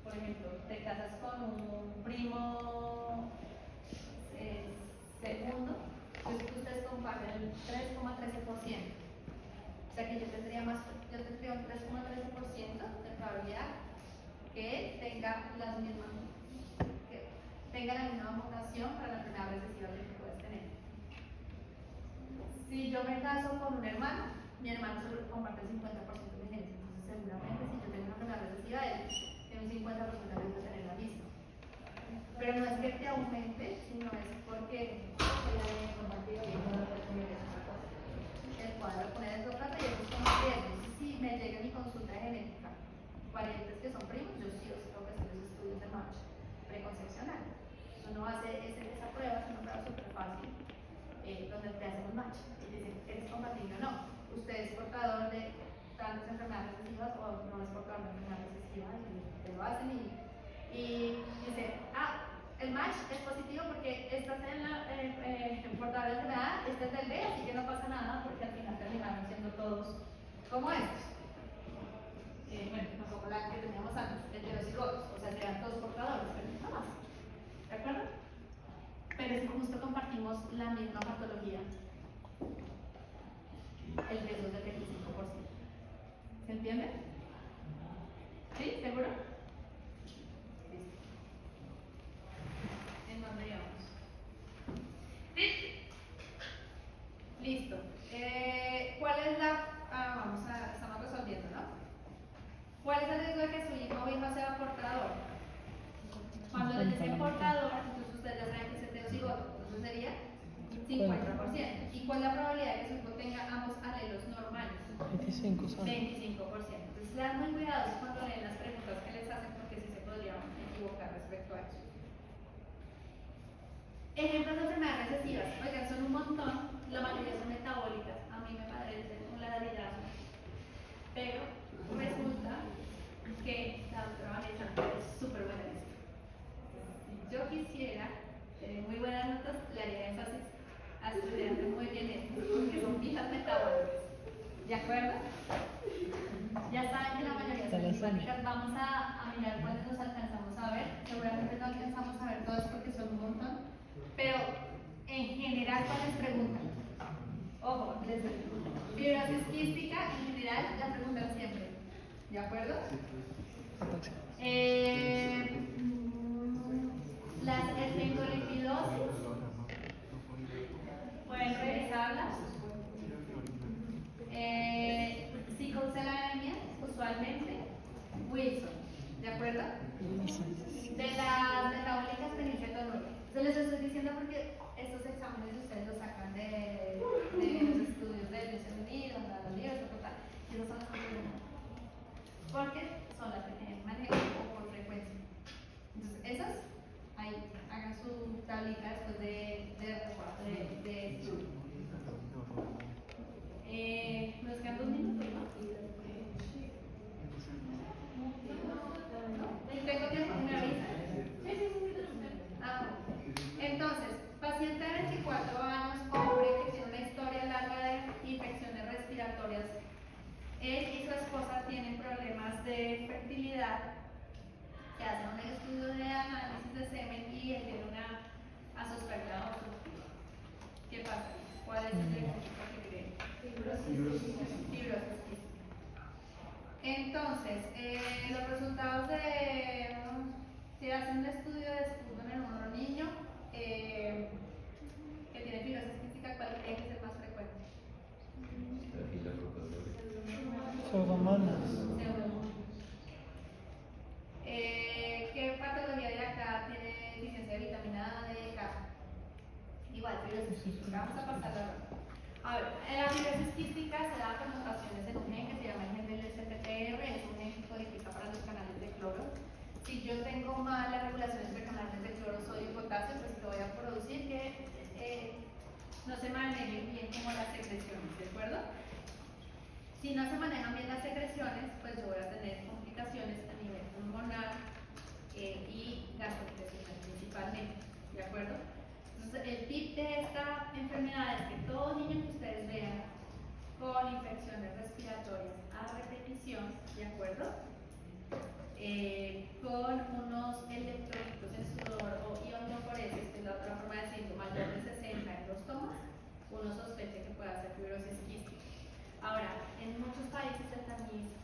por ejemplo, te casas con un primo segundo, entonces ustedes comparten el 3,13%. O sea que yo tendría un 3,13% de probabilidad que tenga la misma mutación para la enfermedad recesiva que tú puedes tener. Si yo me caso con un hermano, mi hermano solo comparte el 50% de genes, entonces seguramente si yo tengo una enfermedad recesiva, él tiene un 50% de riesgo de tener la misma. Pero no es que te aumente, sino es porque el cuadro pone de plata y eso es como riesgos. Si me llega mi consulta genética, parientes que son primos, yo sí o sí tengo que hacer los estudios de match preconcepcional. Uno hace esa prueba, es una prueba súper fácil, donde te hacen un match y te dicen, ¿eres compatible o no? ¿Usted es portador de tantas enfermedades recesivas o no es portador de enfermedades recesivas? Y te lo hacen y dice, el match es positivo porque estás en la portador de la enfermedad, este es del B, así que no pasa nada porque al final terminaron siendo todos como estos. Bueno, no como la que teníamos antes, heterocigotos, o sea, serían todos portadores, pero no más. ¿De acuerdo? Pero es que justo compartimos la misma patología. El riesgo es del 25%. ¿Se entiende? ¿Sí? ¿Seguro? ¿En dónde íbamos? Listo. ¿Cuál es la...? Estamos resolviendo, ¿no? ¿Cuál es el riesgo de que su hijo o hija sea portador? Cuando les dicen portador, entonces ustedes ya saben que es heterocigoto, entonces sería 50%. ¿Y cuál es la probabilidad de que su hijo tenga ambos alelos normales? 25, ¿sabes? 25%. Entonces sean muy cuidadosos cuando leen las preguntas que les hacen porque sí se podrían equivocar respecto a eso. Ejemplos de enfermedades recesivas, oigan, son un montón, la mayoría son metabólicas, a mí me parece un ladrillazo, pero resulta que la doctora Vanessa es súper buena en esto. Si yo quisiera tener muy buenas notas, le haría énfasis ¿De acuerdo? Ya saben que la mayoría Está son la simpáticas. Vamos a mirar cuáles nos alcanzamos a ver. Seguramente no alcanzamos a ver todas porque son un montón. Pero en general, ¿cuáles preguntan? Ojo, les digo. Fibrosis quística, en general, la preguntan siempre. ¿De acuerdo? Las esfingolipidosis, pueden revisarlas. Psicocelamia, usualmente. Wilson, ¿de acuerdo? De la metabólica experiencia económica. Se les estoy diciendo porque estos exámenes ustedes los sacan de los estudios del Reino Unido, de los libros, total. Y esas son las que preguntan. Porque son las que tienen manejo o por frecuencia. Entonces, esas, ahí, hagan su tablita después de nos quedan 2 minutos, ¿no? ¿Tengo tiempo? ¿Me avisan? Entonces, paciente de 24 años, hombre que tiene una historia larga de infecciones respiratorias. Él y su esposa tienen problemas de fertilidad. Se hace un estudio de análisis de semen y él tiene una asospermia obstructiva. ¿Qué pasa? ¿Cuál es el diagnóstico que creen? Fibrosis quística. Entonces, los resultados de se hace un estudio de esputo en un niño que tiene fibrosis quística, ¿cuál creen que es el más frecuente? Pseudomonas. ¿Qué patología de acá tiene deficiencia de vitamina A, D, K? Igual, fibrosis quística. Vamos a pasarla. A ver, la fibrosis quística se da por mutaciones en un gen que se llama el gen del STTR, es un gen que codifica para los canales de cloro. Si yo tengo mal la regulación entre canales de cloro, sodio y potasio, pues te voy a producir que no se manejen bien como las secreciones, ¿de acuerdo? Si no se manejan bien las secreciones, pues yo voy a tener complicaciones a nivel pulmonar y gastrointestinal principalmente, ¿de acuerdo? Entonces, el tip de esta enfermedad es que todo niño que ustedes vean con infecciones respiratorias a repetición, ¿de acuerdo? Con unos electrolitos en sudor o ionoforesis, que es la otra forma de decirlo, mayor de 60 en los tomas, uno sospecha que pueda ser fibrosis quística. Ahora, en muchos países el tamiz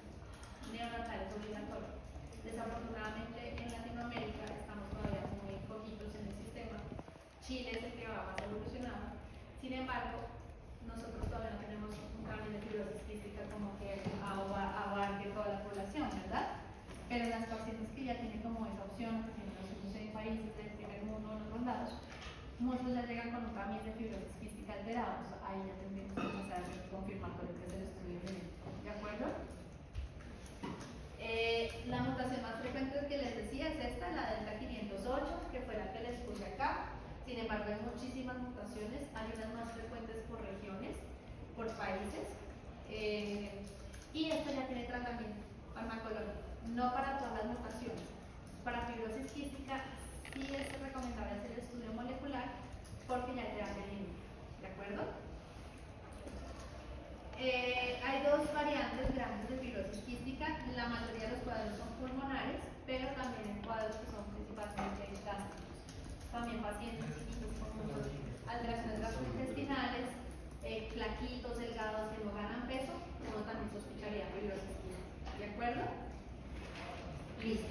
neonatal es obligatorio. Desafortunadamente en Latinoamérica estamos todavía muy poquitos en el sistema. Chile es el que va más evolucionado. Sin embargo, nosotros todavía no tenemos un cambio de fibrosis quística como que abarque toda la población, ¿verdad? Pero las pacientes que ya tienen como esa opción, que nosotros en países del primer mundo, en otros lados, muchos ya llegan con un cambio de fibrosis quística alterados. Ahí ya tendríamos que empezar a hacer confirmatorio, que es el estudio genético. ¿De acuerdo? La mutación más frecuente que les decía es esta, la delta 508, que fue la que les puse acá. Sin embargo, hay muchísimas mutaciones, hay unas más frecuentes por regiones, por países, y esto ya tiene tratamiento farmacológico, no para todas las mutaciones. Para fibrosis quística sí es recomendable hacer el estudio molecular porque ya te da genética, ¿de acuerdo? Hay 2 variantes grandes de fibrosis quística, la mayoría de los cuadros son pulmonares, pero también hay cuadros que son principalmente gástricos. También pacientes chiquitos con alteraciones gastrointestinales, flaquitos, delgados, que no ganan peso, uno también sospecharía fibrosis quística. ¿De acuerdo? Listo.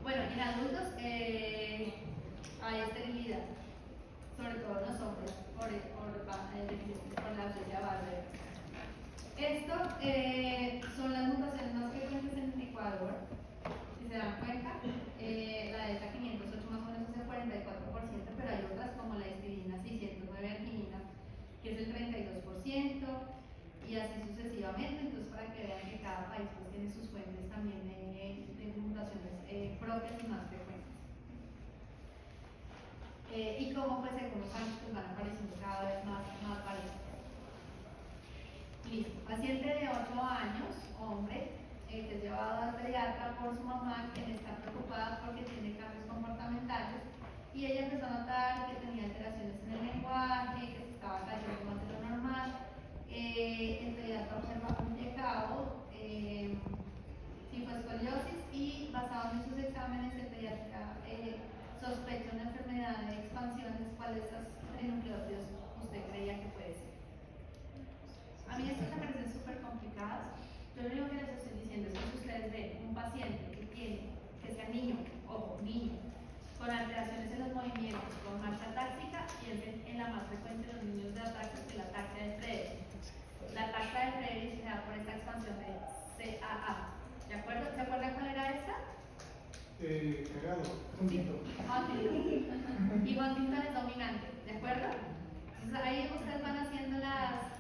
Bueno, en adultos hay esterilidad, sobre todo en los hombres, por la ausencia de barrera. Esto son las mutaciones más frecuentes en Ecuador. Si se dan cuenta, la delta 508 más o menos es el 44%, pero hay otras como la histidina 609 arginina, que es el 32%, y así sucesivamente. Entonces, para que vean que cada país pues, tiene sus fuentes también de mutaciones propias y más frecuentes. Y como pues en unos años pues, van apareciendo cada vez más variantes. Listo. Paciente de 8 años, hombre, que es llevado al pediatra por su mamá, que está preocupada porque tiene cambios comportamentales, y ella empezó a notar que tenía alteraciones en el lenguaje, que se estaba cayendo más de lo normal. El pediatra microescoliosis y basado en sus exámenes de pediatría sospecha una enfermedad de expansiones. ¿Cuál de estas trinucleótidos usted creía que puede ser? A mí estas me parecen súper complicadas. Yo lo único que les estoy diciendo es que si ustedes ven un paciente que sea niño, ojo, niño, con alteraciones en los movimientos, con marcha táxica, piensen en la más frecuente de los niños de ataxia, que es la ataxia de Friedreich. La ataxia de Friedreich se da por esta expansión de CAA. ¿De acuerdo? ¿Se acuerdan cuál era esta? Cagado, Huntington. Huntington. Y Huntington es dominante, ¿de acuerdo? Entonces ahí ustedes van haciendo las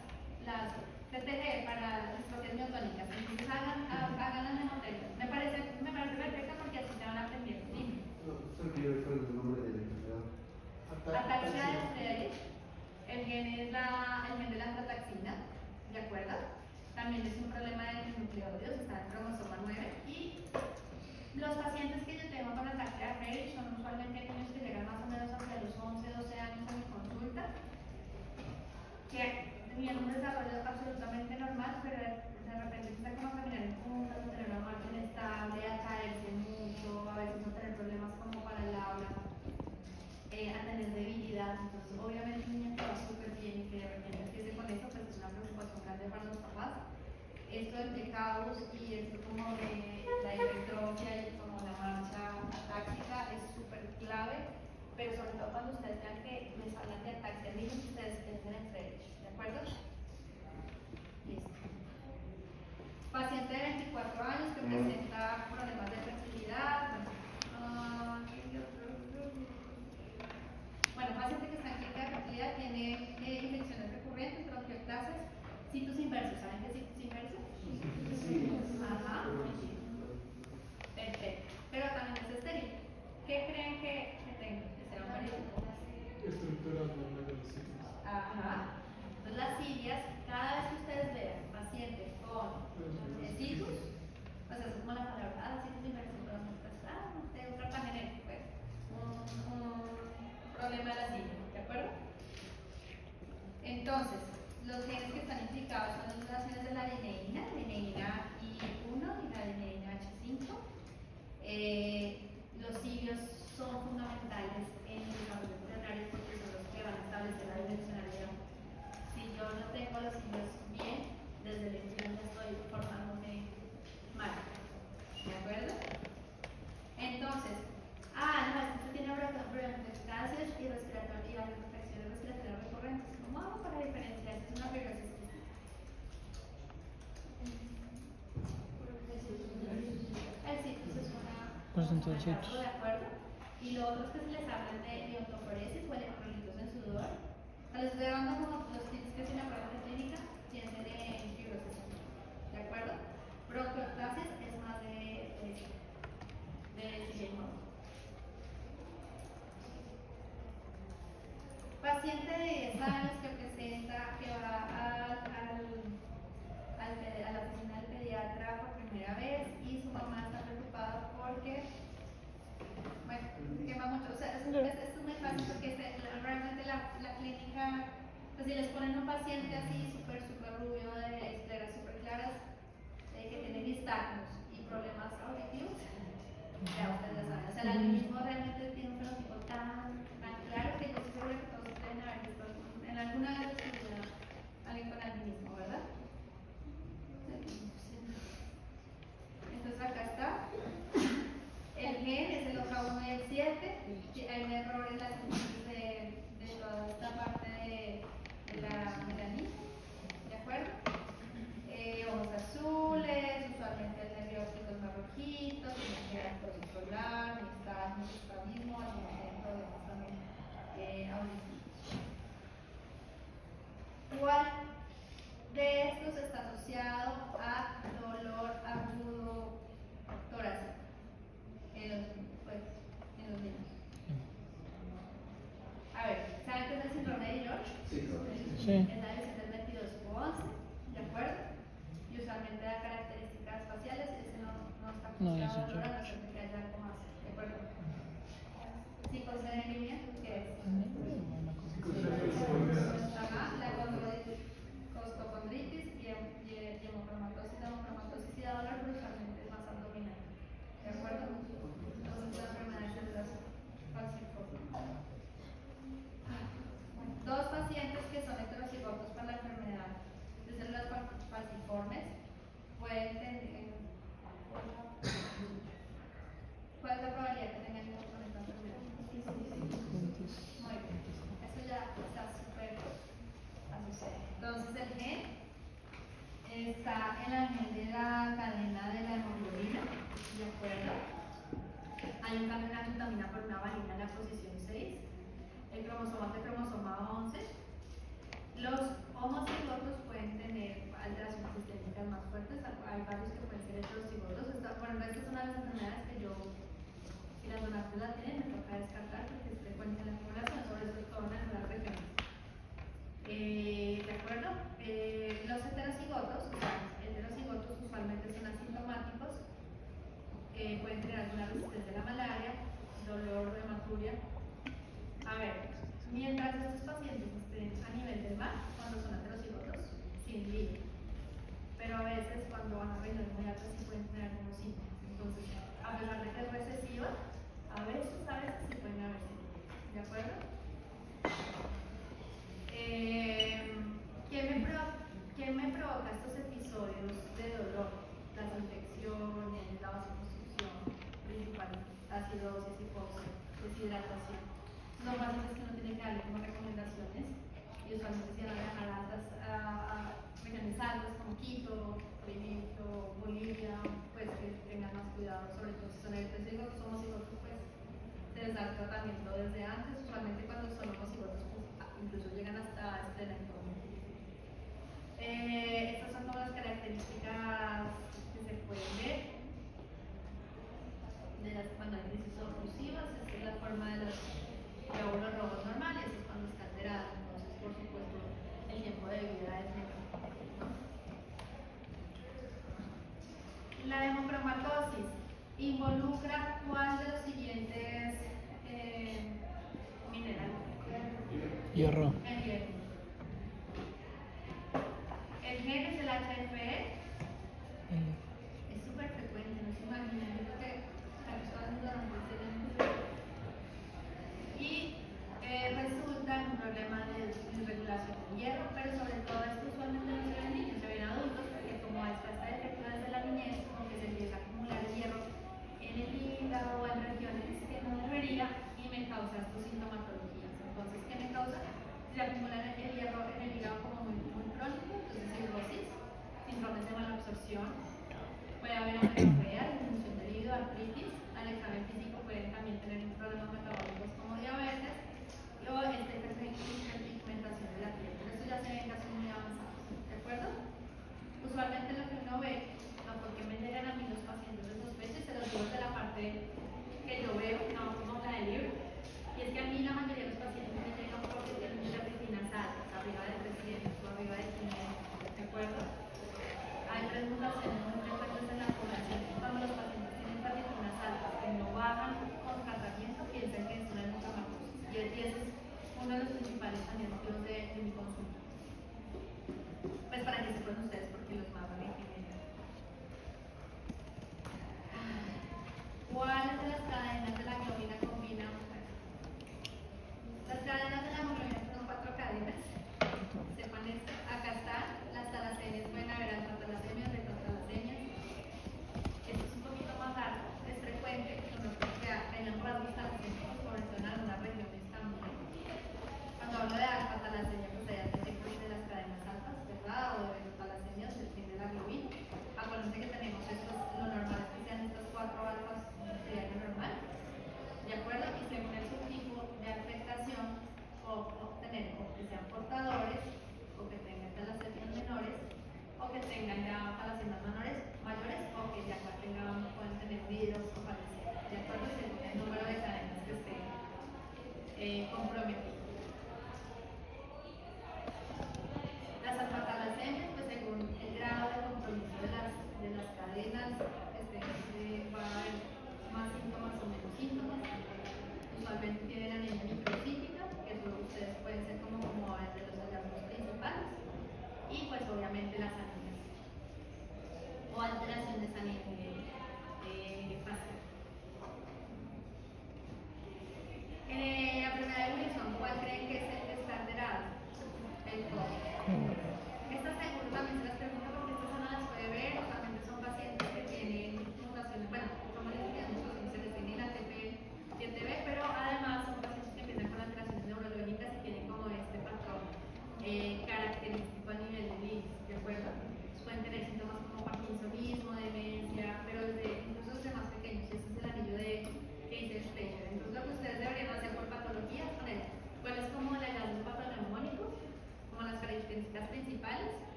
CTG para distrofias miotónicas. Entonces hagan las mnemotecas. Me parece perfecta porque así se van aprendiendo. Dime. No, solo que yo recuerdo el nombre de la enfermedad. Ataxia de Friedreich. El gen es el gen de la frataxina, ¿de acuerdo? También es un problema de nucleótidos, está en cromosoma 9. Y los pacientes que yo tengo con ataxia de Friedreich son usualmente niños que llegan más o menos hacia los 11, 12 años a mi consulta, que tenían un desarrollo absolutamente normal, pero de repente empiezan como a caminar en punta, a tener una marcha inestable, a caerse mucho, a veces a tener problemas como para el habla, a tener debilidad. Entonces, obviamente, un niño que va súper bien y que de repente empiece con eso, pues es una preocupación grande para los papás. Esto del caos y esto como de la hipertrofia y como la marcha táctica es súper clave, pero sobre todo cuando ustedes vean que les hablan de ataxia en niños, ustedes piensen en Friedreich, ¿de acuerdo? Listo. Paciente de 24 años que presenta problemas de fertilidad. Bueno, paciente que está en clínica de fertilidad tiene infecciones recurrentes, bronquioctasias, citos inversos. ¿Saben qué es citos inversos? Sí. Ajá. Perfecto. Pero también es estéril. ¿Qué creen que tengo? Que sea un marido. Estructuras normales de los ciclos. Ajá. Entonces las cilias, cada vez que ustedes vean pacientes con citus, pues eso es como la palabra, citus inversos, pero no es un trauma genético, pues, un problema de la cilia, ¿de acuerdo? Entonces, los genes que están implicados son las mutaciones de la adeneína I1 y la adeneína H5. Los cilios son fundamentales en el desarrollo embrionario porque son los que van a establecer la direccionalidad. Si yo no tengo los cilios bien, desde el embrión ya estoy formándome mal. ¿De acuerdo? Entonces, no, esto tiene bronquioctasias y respiratorias, infecciones respiratorias recurrentes. ¿Cómo hago para diferenciar? Esto es una fibrosis quística. El citus es Porcentaje de un citus. ¿de acuerdo? Y lo otro es que se les hablan de iontoforesis o electrolitos en sudor. A les estoy dando como los tips que se me acuerdan de clínica, piensen en fibrosis, ¿de acuerdo? Bronquioctasias es más de signo. Paciente de 10 años que presenta, que va a la oficina del pediatra por primera vez y su mamá está preocupada porque, bueno, se quema mucho. O sea, esto es muy fácil porque realmente la clínica, pues si les ponen un paciente así súper rubio, de escleras súper claras, que tiene nistagmus y problemas auditivos, ya ustedes ya saben. O sea, el albinismo realmente tiene un fenotipo tan claro que yo estoy segura que todos deben haber visto en alguna de las estudios alguien con albinismo, ¿verdad? Entonces acá está. El gen es el OJA1 y el 7. Hay un error en la síntesis de toda esta parte de la melanina, ¿de acuerdo? Ojos azules, usualmente el nervio óptico es más rojito, tiene que dar solar, nistagmus, estrabismo, algunos tienen problemas también auditivos. ¿Cuál de estos está asociado a dolor agudo torácico en los niños? A ver, ¿saben qué es el síndrome de George? Sí, claro. Sí. Es la división del 22 o 11, ¿de acuerdo? Y usualmente da características faciales, ese no está No, asociado a ese dolor, a George. no ser que haya algo más, ¿de acuerdo? Psicosenemia, ¿qué es? Ajá, la costocondritis y hemocromatosis. La hemocromatosis y da dolor, pero usualmente es más abdominal. está en la gen de la cadena de la hemoglobina, ¿de acuerdo? Hay un cambio en la glutamina por una valina en la posición 6. El cromosoma es el cromosoma 11. Los homocigotos pueden tener alteraciones sistémicas más fuertes. Hay varios que pueden ser heterocigotos. Bueno, esta es una de las enfermedades que yo, si las donantes la tienen, me toca descartar porque es frecuente en la población, sobre todo en algunas regiones. ¿De acuerdo? Los heterocigotos, usualmente son asintomáticos, pueden tener alguna resistencia a la malaria, dolor, hematuria. A ver, mientras estos pacientes estén a nivel del mar, cuando son heterocigotos, sin líquido. Pero a veces cuando van a regiones muy altas sí pueden tener algunos síntomas. Entonces, a pesar de que es recesiva, a veces sí pueden haber síntomas. ¿De acuerdo? ¿Quién me provoca estos episodios de dolor? Las infecciones, la vasoconstricción, principal, acidosis, hipoxia, deshidratación. Los pacientes que no tienen que darle como recomendaciones y usualmente se van a dejar a regiones altas como Quito, Rimito, Bolivia, pues que tengan más cuidado, sobre todo si son heterocigotos, homocigotos, pues se les da el tratamiento desde antes. Usualmente cuando son homocigotos, pues incluso llegan hasta estrenamiento. Estas son todas las características que se pueden ver de las cuando hay crisis oclusivas. Esta es la forma de los glóbulos rojos normales, es cuando está alterado. Entonces, por supuesto, el tiempo de vida es menor. La hemocromatosis involucra cuál de los siguientes minerales. Hierro. El hierro. El gen es el HFE. Es súper frecuente, no se imaginan. Yo creo que las personas no tienen mucho. Y resulta en un problema de irregulación del hierro, pero sobre todo esto usualmente no se ve en niños, se ve en adultos, porque como está defecto desde la niñez, como que se empieza a acumular el hierro en el hígado o en regiones que no debería y me causa estas sintomatologías. Entonces, ¿qué me causa? Se acumula el hierro en el hígado como muy crónico, entonces cirrosis, síndrome de malabsorción, puede haber amenorrea, disminución del líbido, artritis, al examen físico pueden también tener problemas metabólicos como diabetes o hiperpigmentación de la piel, pero esto ya se ve en casos muy avanzados, ¿de acuerdo? Usualmente lo que uno ve, no porque me llegan a mí los pacientes de sospecha, se los digo de la parte que yo veo, no como la del libro, y es que a mí la mayoría de los pacientes me llegan porque tienen hiperproteinas altas, arriba de 300 o arriba de 500, ¿de acuerdo? Hay tres mutaciones muy frecuentes en la población. Cuando los pacientes tienen hiperproteinas altas que no bajan con tratamiento, piensan que es una hemocromatosis. Y ese es uno de los principales también motivos de mi consulta. Pues para que sepan ustedes porque los matan en general. ¿Cuáles de las cadenas de la globina combinan?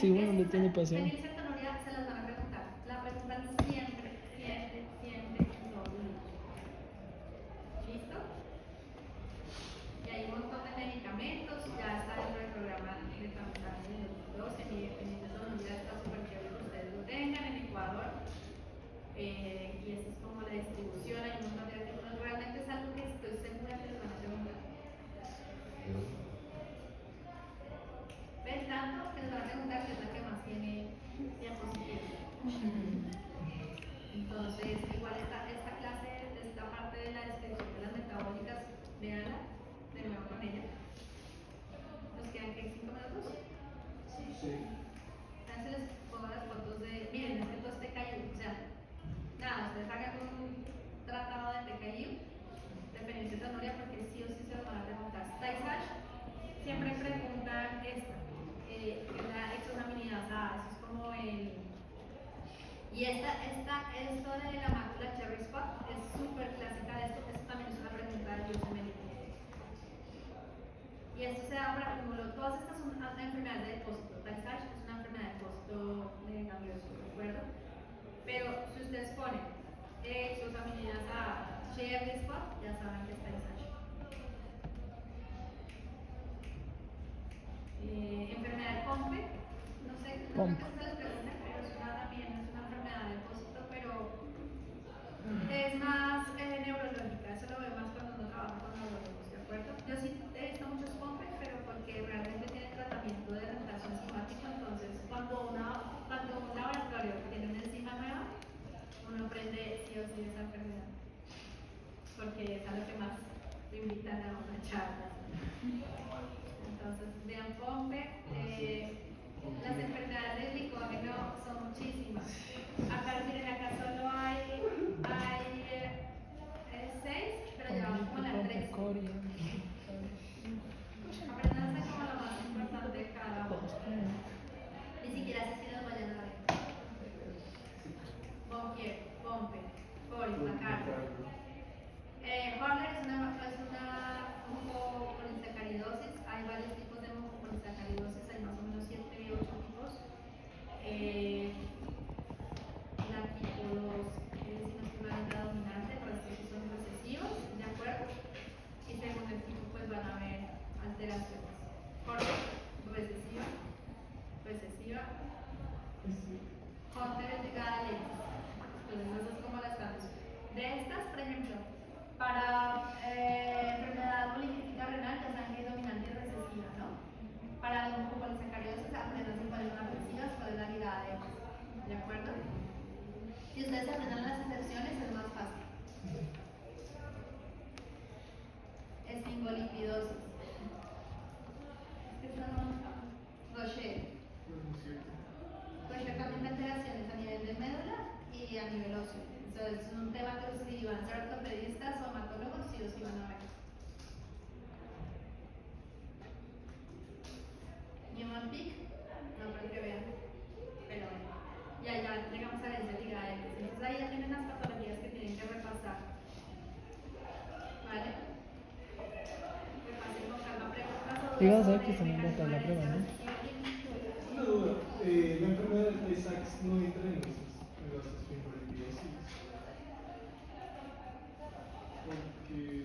si uno le tiene pasión. En cetonuria se las van a preguntar. La preguntan siempre, siempre, siempre en todos los libros. ¿Listo? Y hay un montón de medicamentos, ya está dentro del programa de Campesano de los 12, mi cetonuria está súper chévere que ustedes lo tengan en Ecuador. Y esta es como la distribución, hay un montón de artículos. Realmente es algo que estoy segura que les van a preguntar. ¿Ven tanto que les van a preguntar que es la que más tiene diapositivas? Entonces, igual esta clase, esta parte de la descripción de las metabólicas, véanla de nuevo con ella. ¿Nos quedan que 5 minutos? Sí. Entonces les pongo las fotos de, miren, es que todo es TKI, o sea, nada, ustedes hagan un tratado de TKI, dependencia de cetonuria, porque sí o sí se lo van a preguntar. Taisash siempre preguntan esta, la exosaminidasa, eso es como el... Y esto de la mácula cherry spot es súper clásica de esto también es una pregunta de uso médico. Y esto se da para todas estas son enfermedades de depósito. Taisash es una enfermedad de depósito de ganglioso, ¿de acuerdo? Pero si ustedes ponen exosaminidasa cherry spot, ya saben que es Taisash. Enfermedad de Pompe, no sé, no creo que se les pregunte, pero es también es una enfermedad de depósito, pero es más neurológica, eso lo veo más cuando uno trabaja con neurólogos, ¿de acuerdo? Yo sí he visto muchos Pompe, pero porque realmente tiene tratamiento de reemplazo enzimático, entonces cuando un laboratorio tiene una enzima nueva, uno aprende sí o sí esa enfermedad, porque es a lo que más le invitan a una charla. Entonces, vean Pompe, las enfermedades del glicógeno son muchísimas. Acá, miren, acá solo hay 6, pero llevamos como la 3. Aprendanse como lo más importante de cada uno. Ni siquiera sé si los vayan a ver. Bonquier, Pompe, Cori, Macardo. Horler es una mucopolisacaridosis. Hay varios tipos de mucopolisacaridosis, hay más o menos 7 u 8 tipos. La tipo 2, si no estoy mal, es la dominante, el resto sí son recesivos, ¿de acuerdo? Y según el tipo, pues van a haber alteraciones. Horler, recesiva, Hunter es ligada a leche. Entonces, eso es como las tantas. De estas, por ejemplo, para enfermedad policística renal, ya saben que es dominante y recesiva, ¿no? Para la mucopolisacaridosis, aprendan si cuáles son las recesivas, cuál es la ligada a leche. ¿De acuerdo? Si ustedes aprendan las excepciones, es más fácil. Esfingolipidosis. Es que son Rocher. Rocher también alteraciones a nivel de médula y a nivel óseo. Entonces, es un tema que si van a ser ortopedistas o hematólogos, sí o sí van a ver. Newman Peak, no creo que vean, pero ya llegamos a la ligada de X. Entonces, ahí ya tienen las patologías que tienen que repasar. ¿Vale? Repasen con calma preguntas o dudas. Iba a ser que también va a estar la prueba, ¿no? Una duda, la enfermedad de Tay-Sachs no entra en las esfingolipidosis. Porque